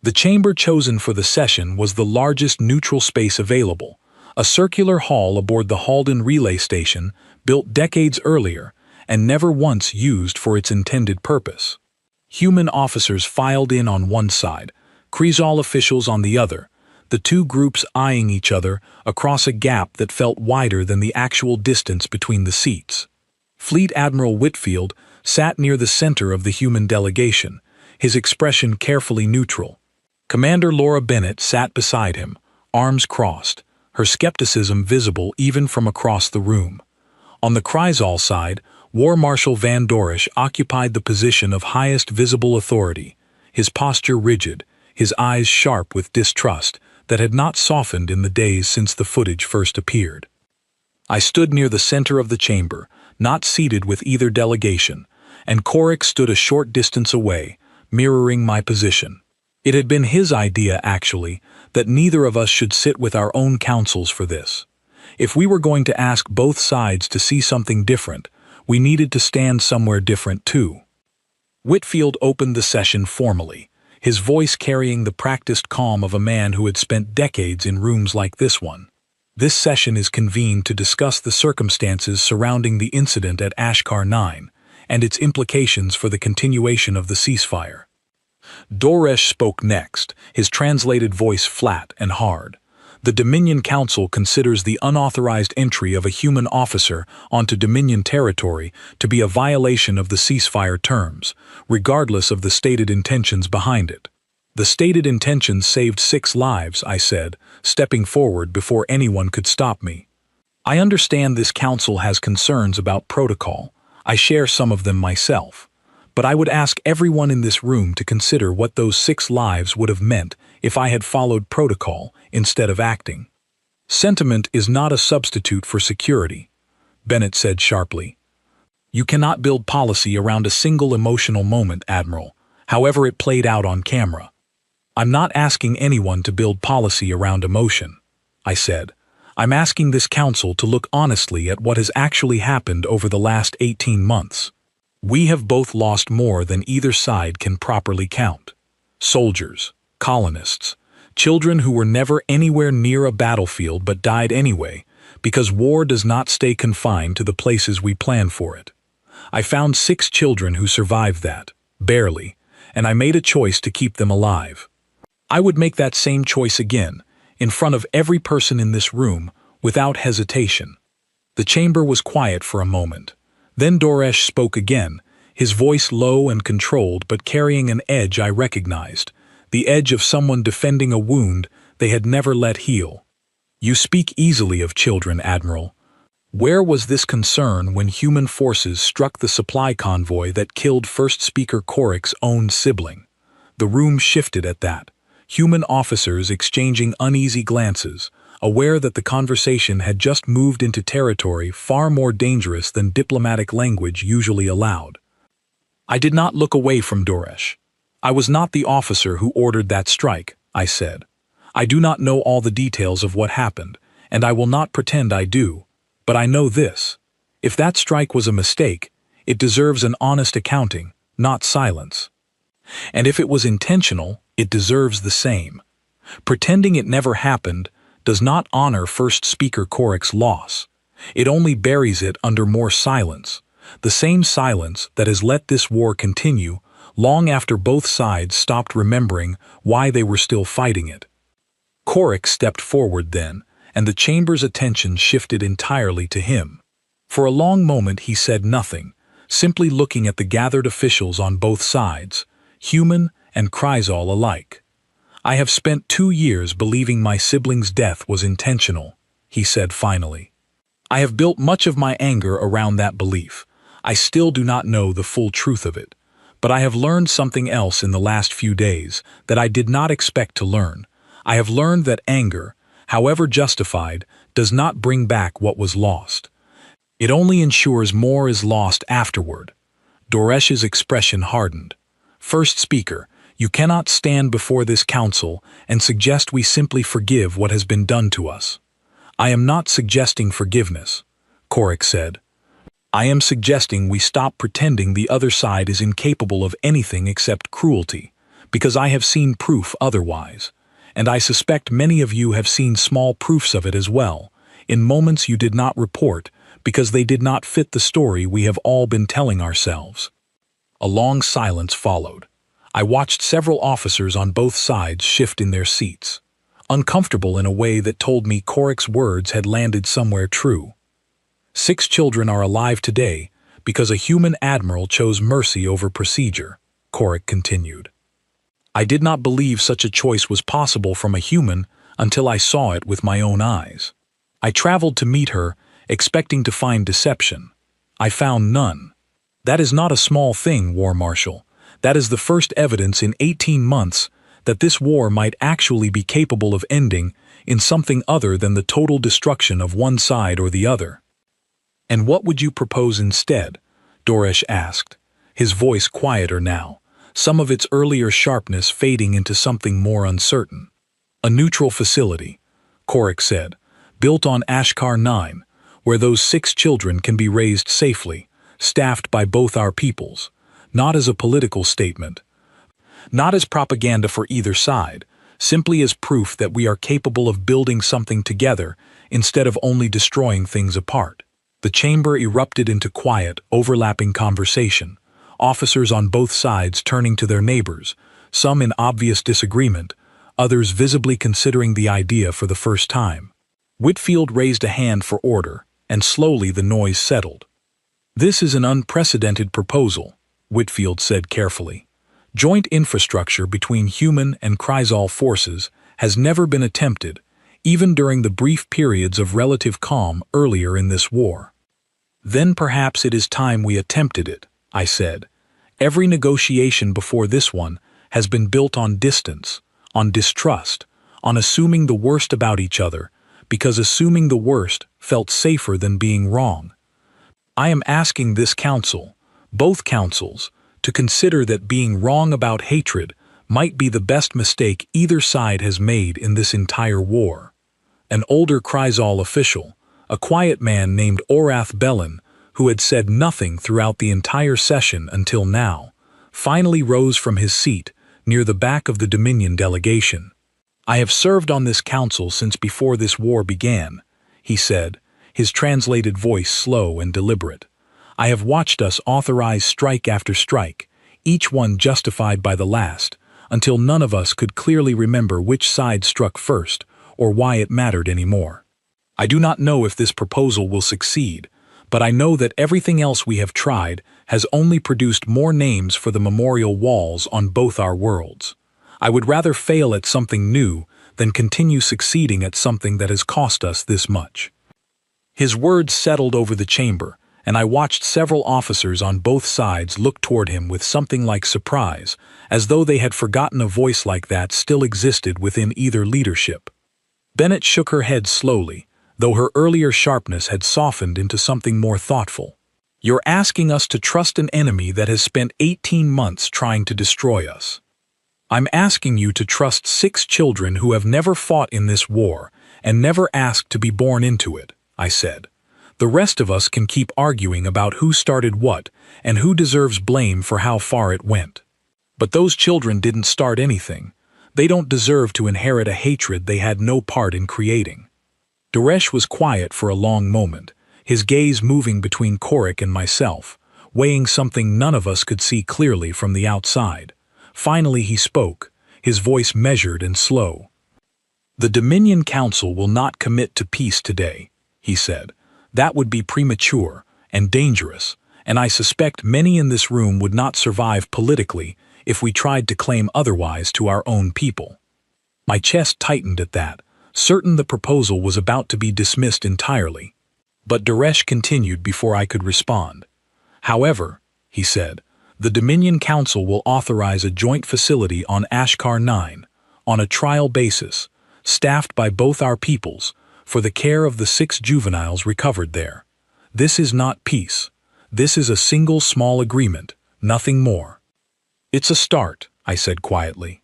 The chamber chosen for the session was the largest neutral space available, a circular hall aboard the Halden relay station built decades earlier and never once used for its intended purpose. Human officers filed in on one side, Kreisal officials on the other, the two groups eyeing each other across a gap that felt wider than the actual distance between the seats. Fleet Admiral Whitfield sat near the center of the human delegation, his expression carefully neutral. Commander Laura Bennett sat beside him, arms crossed, her skepticism visible even from across the room. On the Kreisal side, War Marshal Van Dorish occupied the position of highest visible authority, his posture rigid, his eyes sharp with distrust that had not softened in the days since the footage first appeared. I stood near the center of the chamber, not seated with either delegation, and Korik stood a short distance away, mirroring my position. It had been his idea, actually, that neither of us should sit with our own councils for this. If we were going to ask both sides to see something different, we needed to stand somewhere different too. Whitfield opened the session formally, his voice carrying the practiced calm of a man who had spent decades in rooms like this one. This session is convened to discuss the circumstances surrounding the incident at Ashkar 9 and its implications for the continuation of the ceasefire. Dorish spoke next, his translated voice flat and hard. The Dominion Council considers the unauthorized entry of a human officer onto Dominion territory to be a violation of the ceasefire terms, regardless of the stated intentions behind it. The stated intentions saved 6 lives, I said, stepping forward before anyone could stop me. I understand this council has concerns about protocol. I share some of them myself. But I would ask everyone in this room to consider what those 6 lives would have meant if I had followed protocol instead of acting. Sentiment is not a substitute for security, Bennett said sharply. You cannot build policy around a single emotional moment, Admiral, however it played out on camera. I'm not asking anyone to build policy around emotion, I said. I'm asking this council to look honestly at what has actually happened over the last 18 months. We have both lost more than either side can properly count. Soldiers, colonists, children who were never anywhere near a battlefield but died anyway, because war does not stay confined to the places we plan for it. I found 6 children who survived that, barely, and I made a choice to keep them alive. I would make that same choice again, in front of every person in this room, without hesitation. The chamber was quiet for a moment. Then Doresh spoke again, his voice low and controlled but carrying an edge I recognized, the edge of someone defending a wound they had never let heal. You speak easily of children, Admiral. Where was this concern when human forces struck the supply convoy that killed First Speaker Korik's own sibling? The room shifted at that, human officers exchanging uneasy glances, aware that the conversation had just moved into territory far more dangerous than diplomatic language usually allowed. I did not look away from Doresh. I was not the officer who ordered that strike, I said. I do not know all the details of what happened, and I will not pretend I do, but I know this. If that strike was a mistake, it deserves an honest accounting, not silence. And if it was intentional, it deserves the same. Pretending it never happened does not honor First Speaker Korik's loss. It only buries it under more silence, the same silence that has let this war continue long after both sides stopped remembering why they were still fighting it. Korik stepped forward then, and the chamber's attention shifted entirely to him. For a long moment he said nothing, simply looking at the gathered officials on both sides, human and Chrysaor alike. I have spent 2 years believing my sibling's death was intentional, he said finally. I have built much of my anger around that belief. I still do not know the full truth of it, but I have learned something else in the last few days that I did not expect to learn. I have learned that anger, however justified, does not bring back what was lost. It only ensures more is lost afterward. Doresh's expression hardened. First Speaker, you cannot stand before this council and suggest we simply forgive what has been done to us. I am not suggesting forgiveness, Korik said. I am suggesting we stop pretending the other side is incapable of anything except cruelty, because I have seen proof otherwise, and I suspect many of you have seen small proofs of it as well, in moments you did not report because they did not fit the story we have all been telling ourselves. A long silence followed. I watched several officers on both sides shift in their seats, uncomfortable in a way that told me Korik's words had landed somewhere true. 6 children are alive today because a human admiral chose mercy over procedure, Korik continued. I did not believe such a choice was possible from a human until I saw it with my own eyes. I traveled to meet her, expecting to find deception. I found none. That is not a small thing, War Marshal. That is the first evidence in 18 months that this war might actually be capable of ending in something other than the total destruction of one side or the other. And what would you propose instead? Doresh asked, his voice quieter now, some of its earlier sharpness fading into something more uncertain. A neutral facility, Korik said, built on Ashkar 9, where those 6 children can be raised safely, staffed by both our peoples, not as a political statement, not as propaganda for either side, simply as proof that we are capable of building something together instead of only destroying things apart. The chamber erupted into quiet, overlapping conversation, officers on both sides turning to their neighbors, some in obvious disagreement, others visibly considering the idea for the first time. Whitfield raised a hand for order, and slowly the noise settled. This is an unprecedented proposal, Whitfield said carefully. Joint infrastructure between human and Chrysaor forces has never been attempted, even during the brief periods of relative calm earlier in this war. Then perhaps it is time we attempted it, I said. Every negotiation before this one has been built on distance, on distrust, on assuming the worst about each other, because assuming the worst felt safer than being wrong. I am asking this council, both councils, to consider that being wrong about hatred might be the best mistake either side has made in this entire war. An older Chrysal official, a quiet man named Orath Bellin, who had said nothing throughout the entire session until now, finally rose from his seat near the back of the Dominion delegation. "I have served on this council since before this war began," he said, his translated voice slow and deliberate. "I have watched us authorize strike after strike, each one justified by the last, until none of us could clearly remember which side struck first or why it mattered anymore. I do not know if this proposal will succeed, but I know that everything else we have tried has only produced more names for the memorial walls on both our worlds. I would rather fail at something new than continue succeeding at something that has cost us this much." His words settled over the chamber, and I watched several officers on both sides look toward him with something like surprise, as though they had forgotten a voice like that still existed within either leadership. Bennett shook her head slowly, though her earlier sharpness had softened into something more thoughtful. "You're asking us to trust an enemy that has spent 18 months trying to destroy us. I'm asking you to trust 6 children who have never fought in this war and never asked to be born into it," I said. "The rest of us can keep arguing about who started what and who deserves blame for how far it went. But those children didn't start anything. They don't deserve to inherit a hatred they had no part in creating." Duresh was quiet for a long moment, his gaze moving between Korik and myself, weighing something none of us could see clearly from the outside. Finally he spoke, his voice measured and slow. "The Dominion Council will not commit to peace today," he said. "That would be premature and dangerous, and I suspect many in this room would not survive politically if we tried to claim otherwise to our own people." My chest tightened at that, certain the proposal was about to be dismissed entirely. But Duresh continued before I could respond. "However," he said, "the Dominion Council will authorize a joint facility on Ashkar 9, on a trial basis, staffed by both our peoples, for the care of the 6 juveniles recovered there. This is not peace. This is a single small agreement, nothing more." "It's a start," I said quietly.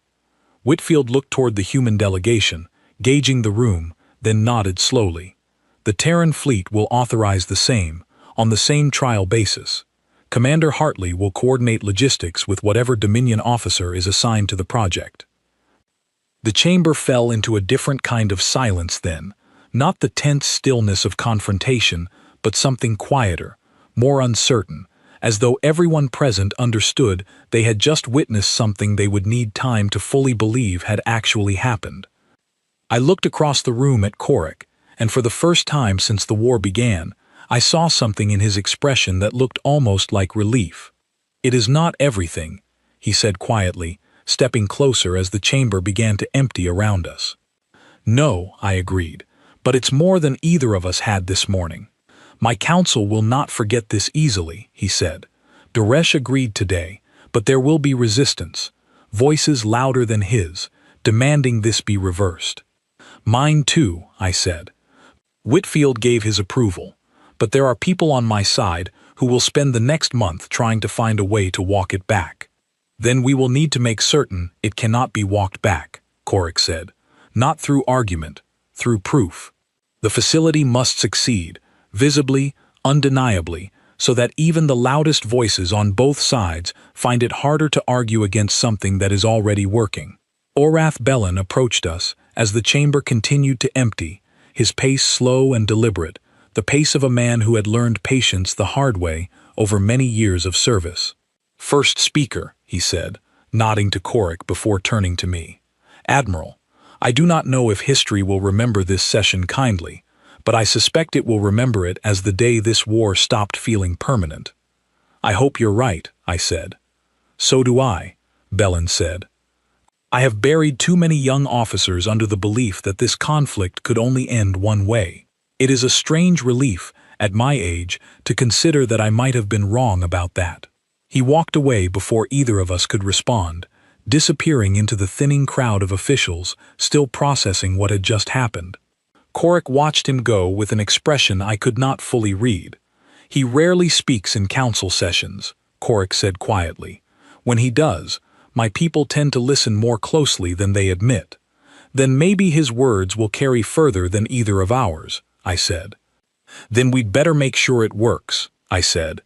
Whitfield looked toward the human delegation, gauging the room, then nodded slowly. "The Terran fleet will authorize the same, on the same trial basis. Commander Hartley will coordinate logistics with whatever Dominion officer is assigned to the project." The chamber fell into a different kind of silence then, not the tense stillness of confrontation, but something quieter, more uncertain, as though everyone present understood they had just witnessed something they would need time to fully believe had actually happened. I looked across the room at Korik, and for the first time since the war began, I saw something in his expression that looked almost like relief. "It is not everything," he said quietly, stepping closer as the chamber began to empty around us. "No," I agreed, "but it's more than either of us had this morning. My council will not forget this easily," he said. "Duresh agreed today, but there will be resistance, voices louder than his, demanding this be reversed." "Mine too," I said. Whitfield gave his approval, but there are people on my side who will spend the next month trying to find a way to walk it back. "Then we will need to make certain it cannot be walked back," Korik said. "Not through argument, through proof. The facility must succeed, visibly, undeniably, so that even the loudest voices on both sides find it harder to argue against something that is already working." Orath Bellin approached us as the chamber continued to empty, his pace slow and deliberate, the pace of a man who had learned patience the hard way over many years of service. "First speaker," he said, nodding to Korik before turning to me. "Admiral, I do not know if history will remember this session kindly, but I suspect it will remember it as the day this war stopped feeling permanent." "I hope you're right," I said. "So do I," Bellin said. "I have buried too many young officers under the belief that this conflict could only end one way. It is a strange relief, at my age, to consider that I might have been wrong about that." He walked away before either of us could respond, disappearing into the thinning crowd of officials still processing what had just happened. Korik watched him go with an expression I could not fully read. "He rarely speaks in council sessions," Korik said quietly. "When he does, my people tend to listen more closely than they admit. Then maybe his words will carry further than either of ours," I said. "Then we'd better make sure it works," I said.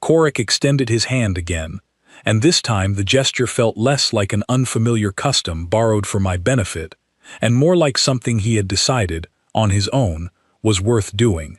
Korik extended his hand again, and this time the gesture felt less like an unfamiliar custom borrowed for my benefit, and more like something he had decided, on his own, was worth doing.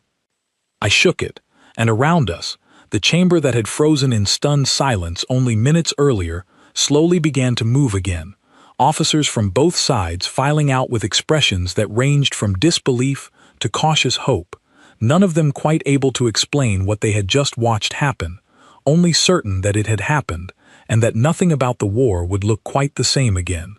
I shook it, and around us, the chamber that had frozen in stunned silence only minutes earlier slowly began to move again, officers from both sides filing out with expressions that ranged from disbelief to cautious hope, none of them quite able to explain what they had just watched happen, only certain that it had happened and that nothing about the war would look quite the same again.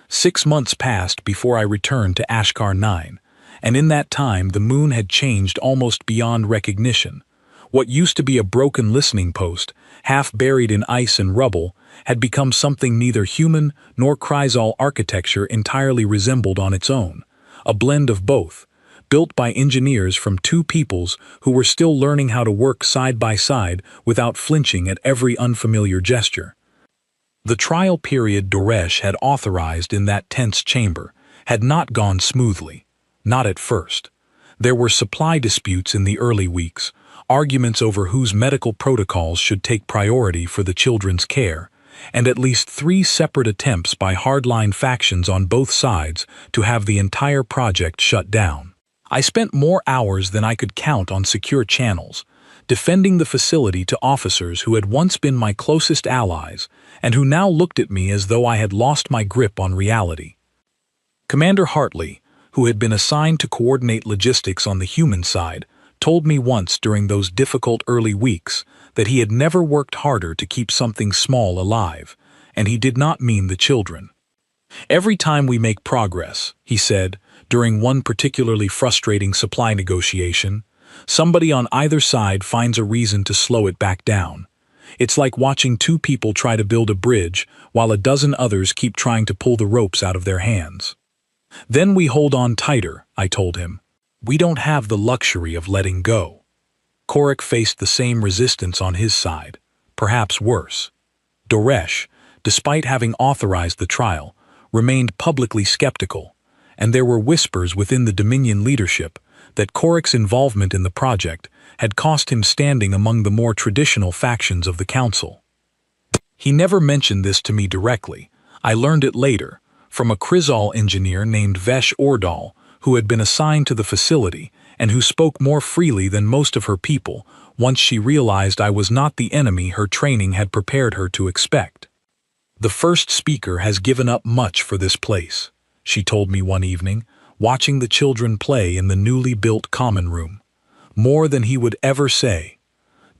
6 months passed before I returned to Ashkar 9, and in that time the moon had changed almost beyond recognition. What used to be a broken listening post, half buried in ice and rubble, had become something neither human nor Kryzal architecture entirely resembled on its own, a blend of both, built by engineers from two peoples who were still learning how to work side by side without flinching at every unfamiliar gesture. The trial period Doresh had authorized in that tense chamber had not gone smoothly, not at first. There were supply disputes in the early weeks, arguments over whose medical protocols should take priority for the children's care, and at least 3 separate attempts by hardline factions on both sides to have the entire project shut down. I spent more hours than I could count on secure channels, defending the facility to officers who had once been my closest allies and who now looked at me as though I had lost my grip on reality. Commander Hartley, who had been assigned to coordinate logistics on the human side, told me once during those difficult early weeks that he had never worked harder to keep something small alive, and he did not mean the children. "Every time we make progress," he said, during one particularly frustrating supply negotiation, "somebody on either side finds a reason to slow it back down. It's like watching 2 people try to build a bridge while a dozen others keep trying to pull the ropes out of their hands. Then we hold on tighter," I told him. "We don't have the luxury of letting go." Korik faced the same resistance on his side, perhaps worse. Doresh, despite having authorized the trial, remained publicly skeptical, and there were whispers within the Dominion leadership that Korik's involvement in the project had cost him standing among the more traditional factions of the council. He never mentioned this to me directly. I learned it later, from a Kryzal engineer named Vesh Ordal, who had been assigned to the facility and who spoke more freely than most of her people once she realized I was not the enemy her training had prepared her to expect. "The first speaker has given up much for this place," she told me one evening, watching the children play in the newly built common room. "More than he would ever say."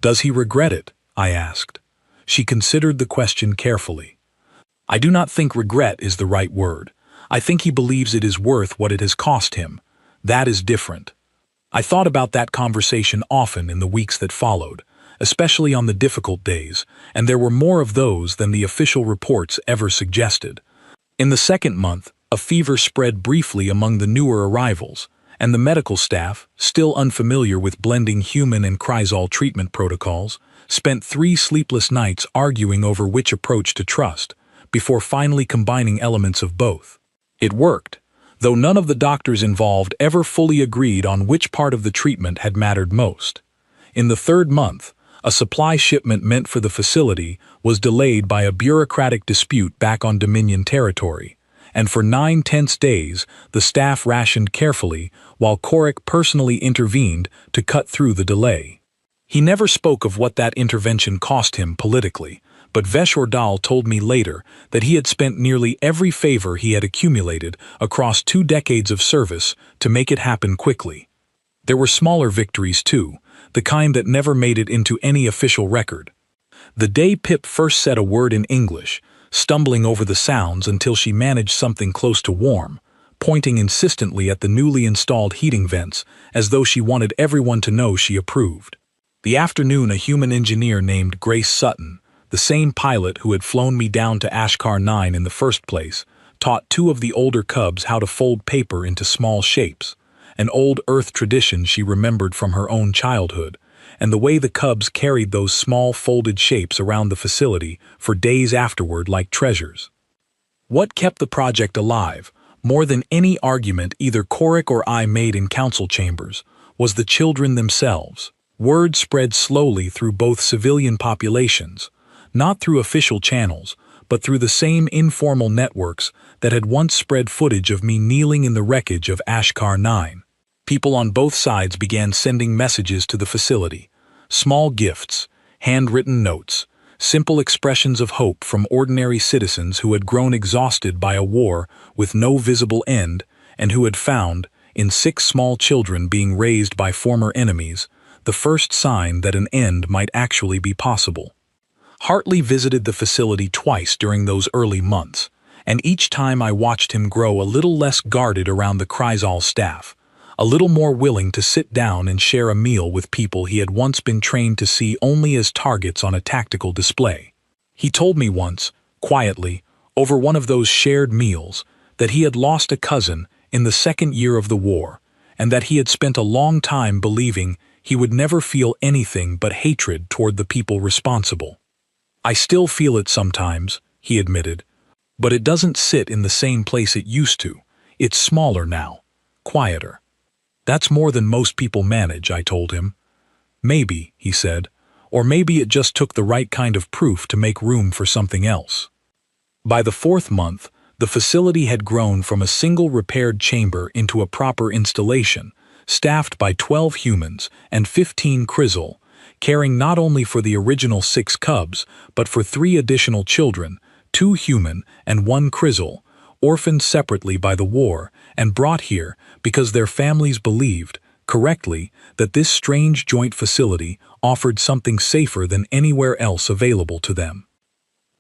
"Does he regret it?" I asked. She considered the question carefully. "I do not think regret is the right word. I think he believes it is worth what it has cost him. That is different." I thought about that conversation often in the weeks that followed, especially on the difficult days, and there were more of those than the official reports ever suggested. In the second month, a fever spread briefly among the newer arrivals, and the medical staff, still unfamiliar with blending human and Kryzal treatment protocols, spent 3 sleepless nights arguing over which approach to trust, before finally combining elements of both. It worked, though none of the doctors involved ever fully agreed on which part of the treatment had mattered most. In the 3rd month, a supply shipment meant for the facility was delayed by a bureaucratic dispute back on Dominion territory, and for 9 tense days the staff rationed carefully while Korik personally intervened to cut through the delay. He never spoke of what that intervention cost him politically, but Vesh Ordal told me later that he had spent nearly every favor he had accumulated across 2 decades of service to make it happen quickly. There were smaller victories too, the kind that never made it into any official record. The day Pip first said a word in English, stumbling over the sounds until she managed something close to warm, pointing insistently at the newly installed heating vents as though she wanted everyone to know she approved. The afternoon a human engineer named Grace Sutton, the same pilot who had flown me down to Ashkar 9 in the first place, taught 2 of the older cubs how to fold paper into small shapes, an old Earth tradition she remembered from her own childhood, and the way the cubs carried those small folded shapes around the facility for days afterward like treasures. What kept the project alive, more than any argument either Korik or I made in council chambers, was the children themselves. Word spread slowly through both civilian populations, not through official channels, but through the same informal networks that had once spread footage of me kneeling in the wreckage of Ashkar 9. People on both sides began sending messages to the facility, small gifts, handwritten notes, simple expressions of hope from ordinary citizens who had grown exhausted by a war with no visible end and who had found, in 6 small children being raised by former enemies, the first sign that an end might actually be possible. Hartley visited the facility twice during those early months, and each time I watched him grow a little less guarded around the Chrysal staff, a little more willing to sit down and share a meal with people he had once been trained to see only as targets on a tactical display. He told me once, quietly, over one of those shared meals, that he had lost a cousin in the 2nd year of the war, and that he had spent a long time believing he would never feel anything but hatred toward the people responsible. "I still feel it sometimes," he admitted, "but it doesn't sit in the same place it used to. It's smaller now, quieter." "That's more than most people manage," I told him. "Maybe," he said, "or maybe it just took the right kind of proof to make room for something else." By the 4th month, the facility had grown from a single repaired chamber into a proper installation, staffed by 12 humans and 15 Chrysal, caring not only for the original 6 cubs, but for 3 additional children, 2 human and 1 Chrysal, orphaned separately by the war and brought here because their families believed, correctly, that this strange joint facility offered something safer than anywhere else available to them.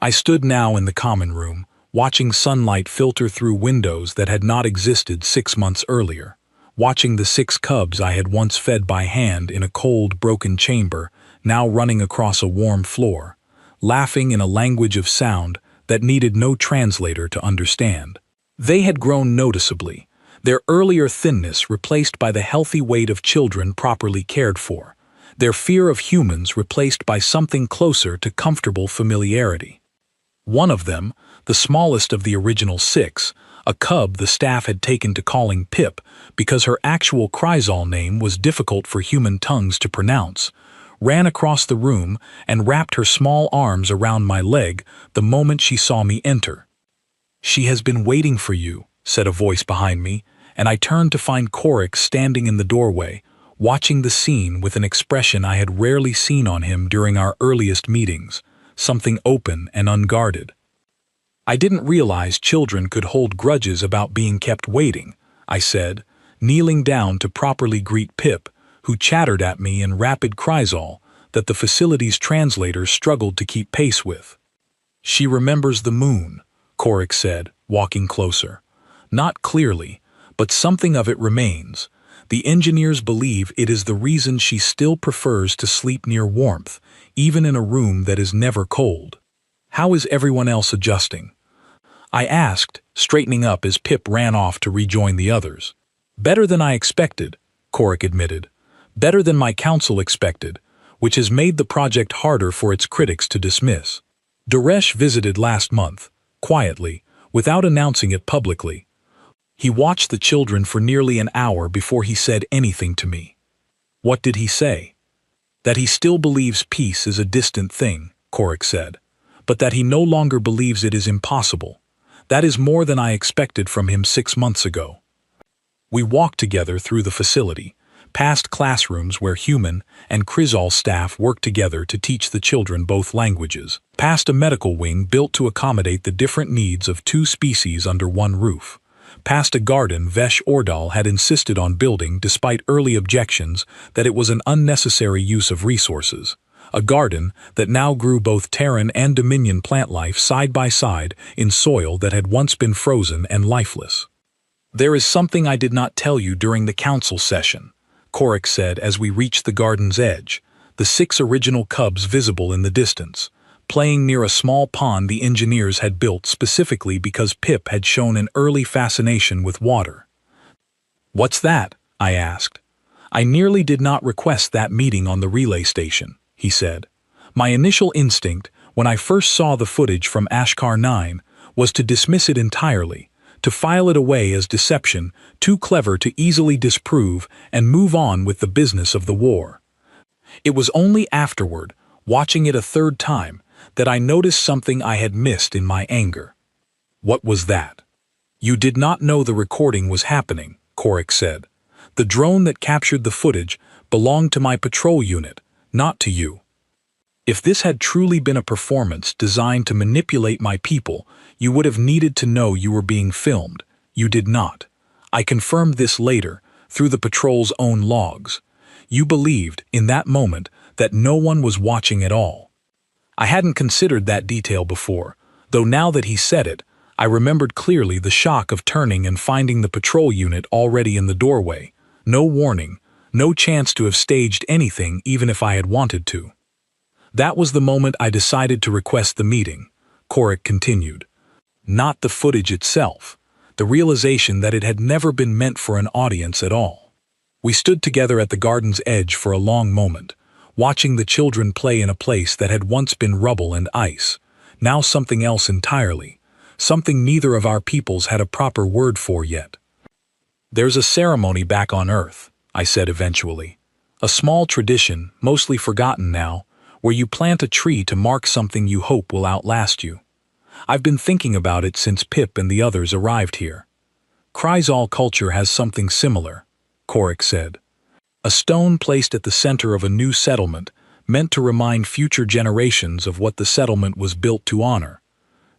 I stood now in the common room, watching sunlight filter through windows that had not existed 6 months earlier, watching the 6 cubs I had once fed by hand in a cold, broken chamber, now running across a warm floor, laughing in a language of sound that needed no translator to understand. They had grown noticeably, their earlier thinness replaced by the healthy weight of children properly cared for, their fear of humans replaced by something closer to comfortable familiarity. One of them, the smallest of the original 6, a cub the staff had taken to calling Pip because her actual Chrysal name was difficult for human tongues to pronounce, ran across the room and wrapped her small arms around my leg the moment she saw me enter. "She has been waiting for you," said a voice behind me, and I turned to find Korik standing in the doorway, watching the scene with an expression I had rarely seen on him during our earliest meetings, something open and unguarded. "I didn't realize children could hold grudges about being kept waiting," I said, kneeling down to properly greet Pip, who chattered at me in rapid Chrysal that the facility's translators struggled to keep pace with. "She remembers the moon," Korik said, walking closer. "Not clearly, but something of it remains. The engineers believe it is the reason she still prefers to sleep near warmth, even in a room that is never cold. How is everyone else adjusting?" I asked, straightening up as Pip ran off to rejoin the others. "Better than I expected," Korik admitted. "Better than my council expected, which has made the project harder for its critics to dismiss. Duresh visited last month, quietly, without announcing it publicly. He watched the children for nearly an hour before he said anything to me." "What did he say?" "That he still believes peace is a distant thing," Korik said, "but that he no longer believes it is impossible. That is more than I expected from him 6 months ago." We walked together through the facility, past classrooms where human and Chrysal staff worked together to teach the children both languages, past a medical wing built to accommodate the different needs of 2 species under one roof, past a garden Vesh Ordal had insisted on building despite early objections that it was an unnecessary use of resources, a garden that now grew both Terran and Dominion plant life side by side in soil that had once been frozen and lifeless. "There is something I did not tell you during the council session," Korik said as we reached the garden's edge, the 6 original cubs visible in the distance, playing near a small pond the engineers had built specifically because Pip had shown an early fascination with water. "What's that?" I asked. "I nearly did not request that meeting on the relay station," he said. "My initial instinct, when I first saw the footage from Ashkar 9, was to dismiss it entirely, to file it away as deception, too clever to easily disprove, and move on with the business of the war. It was only afterward, watching it a third time, that I noticed something I had missed in my anger." "What was that?" "You did not know the recording was happening," Korik said. "The drone that captured the footage belonged to my patrol unit, not to you. If this had truly been a performance designed to manipulate my people, you would have needed to know you were being filmed. You did not. I confirmed this later, through the patrol's own logs. You believed, in that moment, that no one was watching at all." I hadn't considered that detail before, though now that he said it, I remembered clearly the shock of turning and finding the patrol unit already in the doorway. No warning, no chance to have staged anything even if I had wanted to. "That was the moment I decided to request the meeting," Korik continued. "Not the footage itself, the realization that it had never been meant for an audience at all." We stood together at the garden's edge for a long moment, watching the children play in a place that had once been rubble and ice, now something else entirely, something neither of our peoples had a proper word for yet. "There's a ceremony back on Earth," I said eventually. "A small tradition, mostly forgotten now, where you plant a tree to mark something you hope will outlast you. I've been thinking about it since Pip and the others arrived here. Kryzal culture has something similar," Korik said. "A stone placed at the center of a new settlement, meant to remind future generations of what the settlement was built to honor.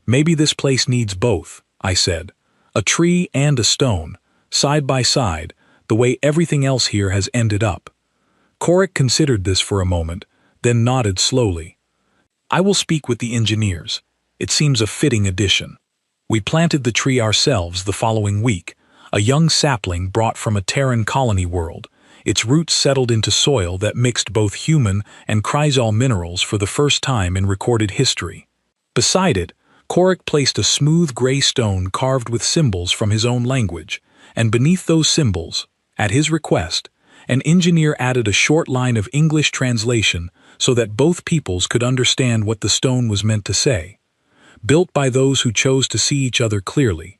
Maybe this place needs both," I said. "A tree and a stone, side by side, the way everything else here has ended up." Korik considered this for a moment, then nodded slowly. "I will speak with the engineers. It seems a fitting addition." We planted the tree ourselves the following week, a young sapling brought from a Terran colony world. Its roots settled into soil that mixed both human and Kryzal minerals for the first time in recorded history. Beside it, Korik placed a smooth gray stone carved with symbols from his own language, and beneath those symbols, at his request, an engineer added a short line of English translation so that both peoples could understand what the stone was meant to say. Built by those who chose to see each other clearly.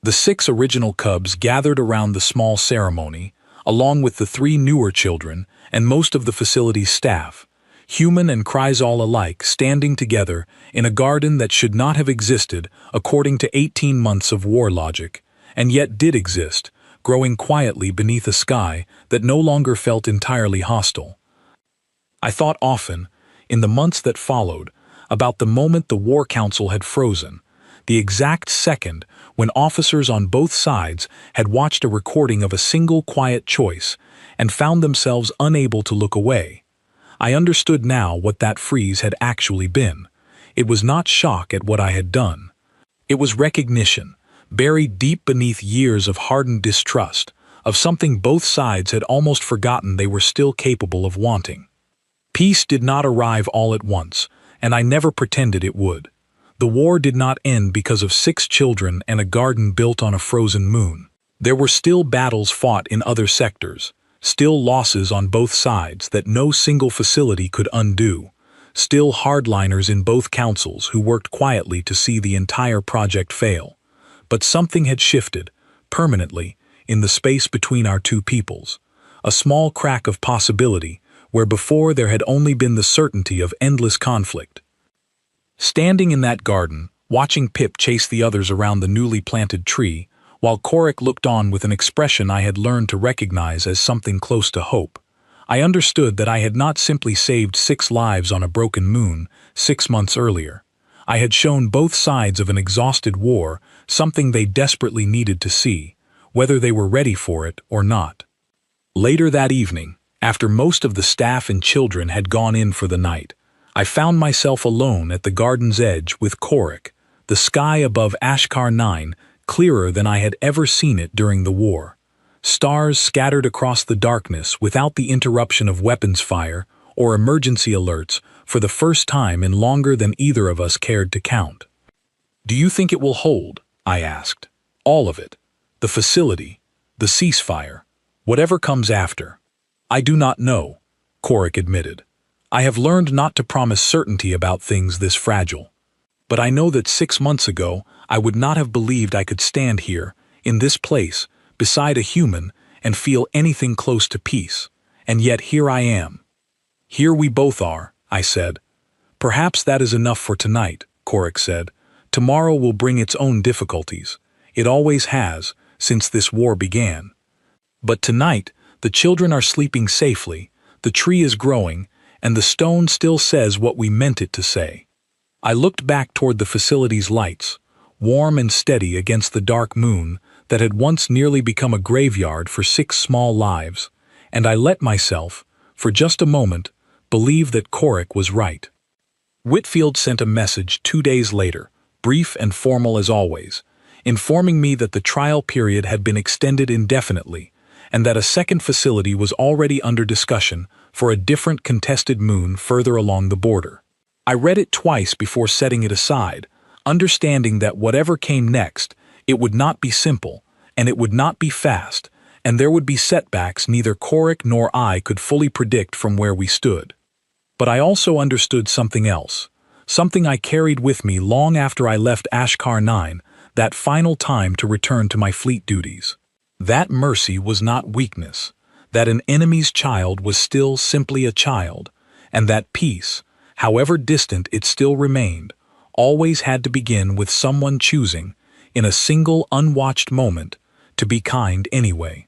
The 6 original cubs gathered around the small ceremony, along with the 3 newer children and most of the facility's staff, human and Kryzal alike standing together in a garden that should not have existed according to 18 months of war logic, and yet did exist, growing quietly beneath a sky that no longer felt entirely hostile. I thought often, in the months that followed, about the moment the War Council had frozen, the exact second when officers on both sides had watched a recording of a single quiet choice and found themselves unable to look away. I understood now what that freeze had actually been. It was not shock at what I had done. It was recognition, buried deep beneath years of hardened distrust, of something both sides had almost forgotten they were still capable of wanting. Peace did not arrive all at once, and I never pretended it would. The war did not end because of 6 children and a garden built on a frozen moon. There were still battles fought in other sectors, still losses on both sides that no single facility could undo, still hardliners in both councils who worked quietly to see the entire project fail. But something had shifted, permanently, in the space between our 2 peoples, a small crack of possibility where before there had only been the certainty of endless conflict. Standing in that garden, watching Pip chase the others around the newly planted tree, while Korik looked on with an expression I had learned to recognize as something close to hope, I understood that I had not simply saved 6 lives on a broken moon 6 months earlier. I had shown both sides of an exhausted war something they desperately needed to see, whether they were ready for it or not. Later that evening, after most of the staff and children had gone in for the night, I found myself alone at the garden's edge with Korik, the sky above Ashkar 9 clearer than I had ever seen it during the war. Stars scattered across the darkness without the interruption of weapons fire or emergency alerts for the first time in longer than either of us cared to count. "Do you think it will hold?" I asked. "All of it. The facility, the ceasefire, whatever comes after." I do not know, Korik admitted. I have learned not to promise certainty about things this fragile. But I know that 6 months ago, I would not have believed I could stand here, in this place, beside a human, and feel anything close to peace. And yet here I am. Here we both are, I said. Perhaps that is enough for tonight, Korik said. Tomorrow will bring its own difficulties. It always has, since this war began. But tonight, the children are sleeping safely, the tree is growing, and the stone still says what we meant it to say. I looked back toward the facility's lights, warm and steady against the dark moon that had once nearly become a graveyard for 6 small lives, and I let myself, for just a moment, believe that Korik was right. Whitfield sent a message 2 days later, brief and formal as always, informing me that the trial period had been extended indefinitely, and that a second facility was already under discussion for a different contested moon further along the border. I read it twice before setting it aside, understanding that whatever came next, it would not be simple, and it would not be fast, and there would be setbacks neither Korik nor I could fully predict from where we stood. But I also understood something else, something I carried with me long after I left Ashkar 9, that final time to return to my fleet duties. That mercy was not weakness, that an enemy's child was still simply a child, and that peace, however distant it still remained, always had to begin with someone choosing, in a single unwatched moment, to be kind anyway.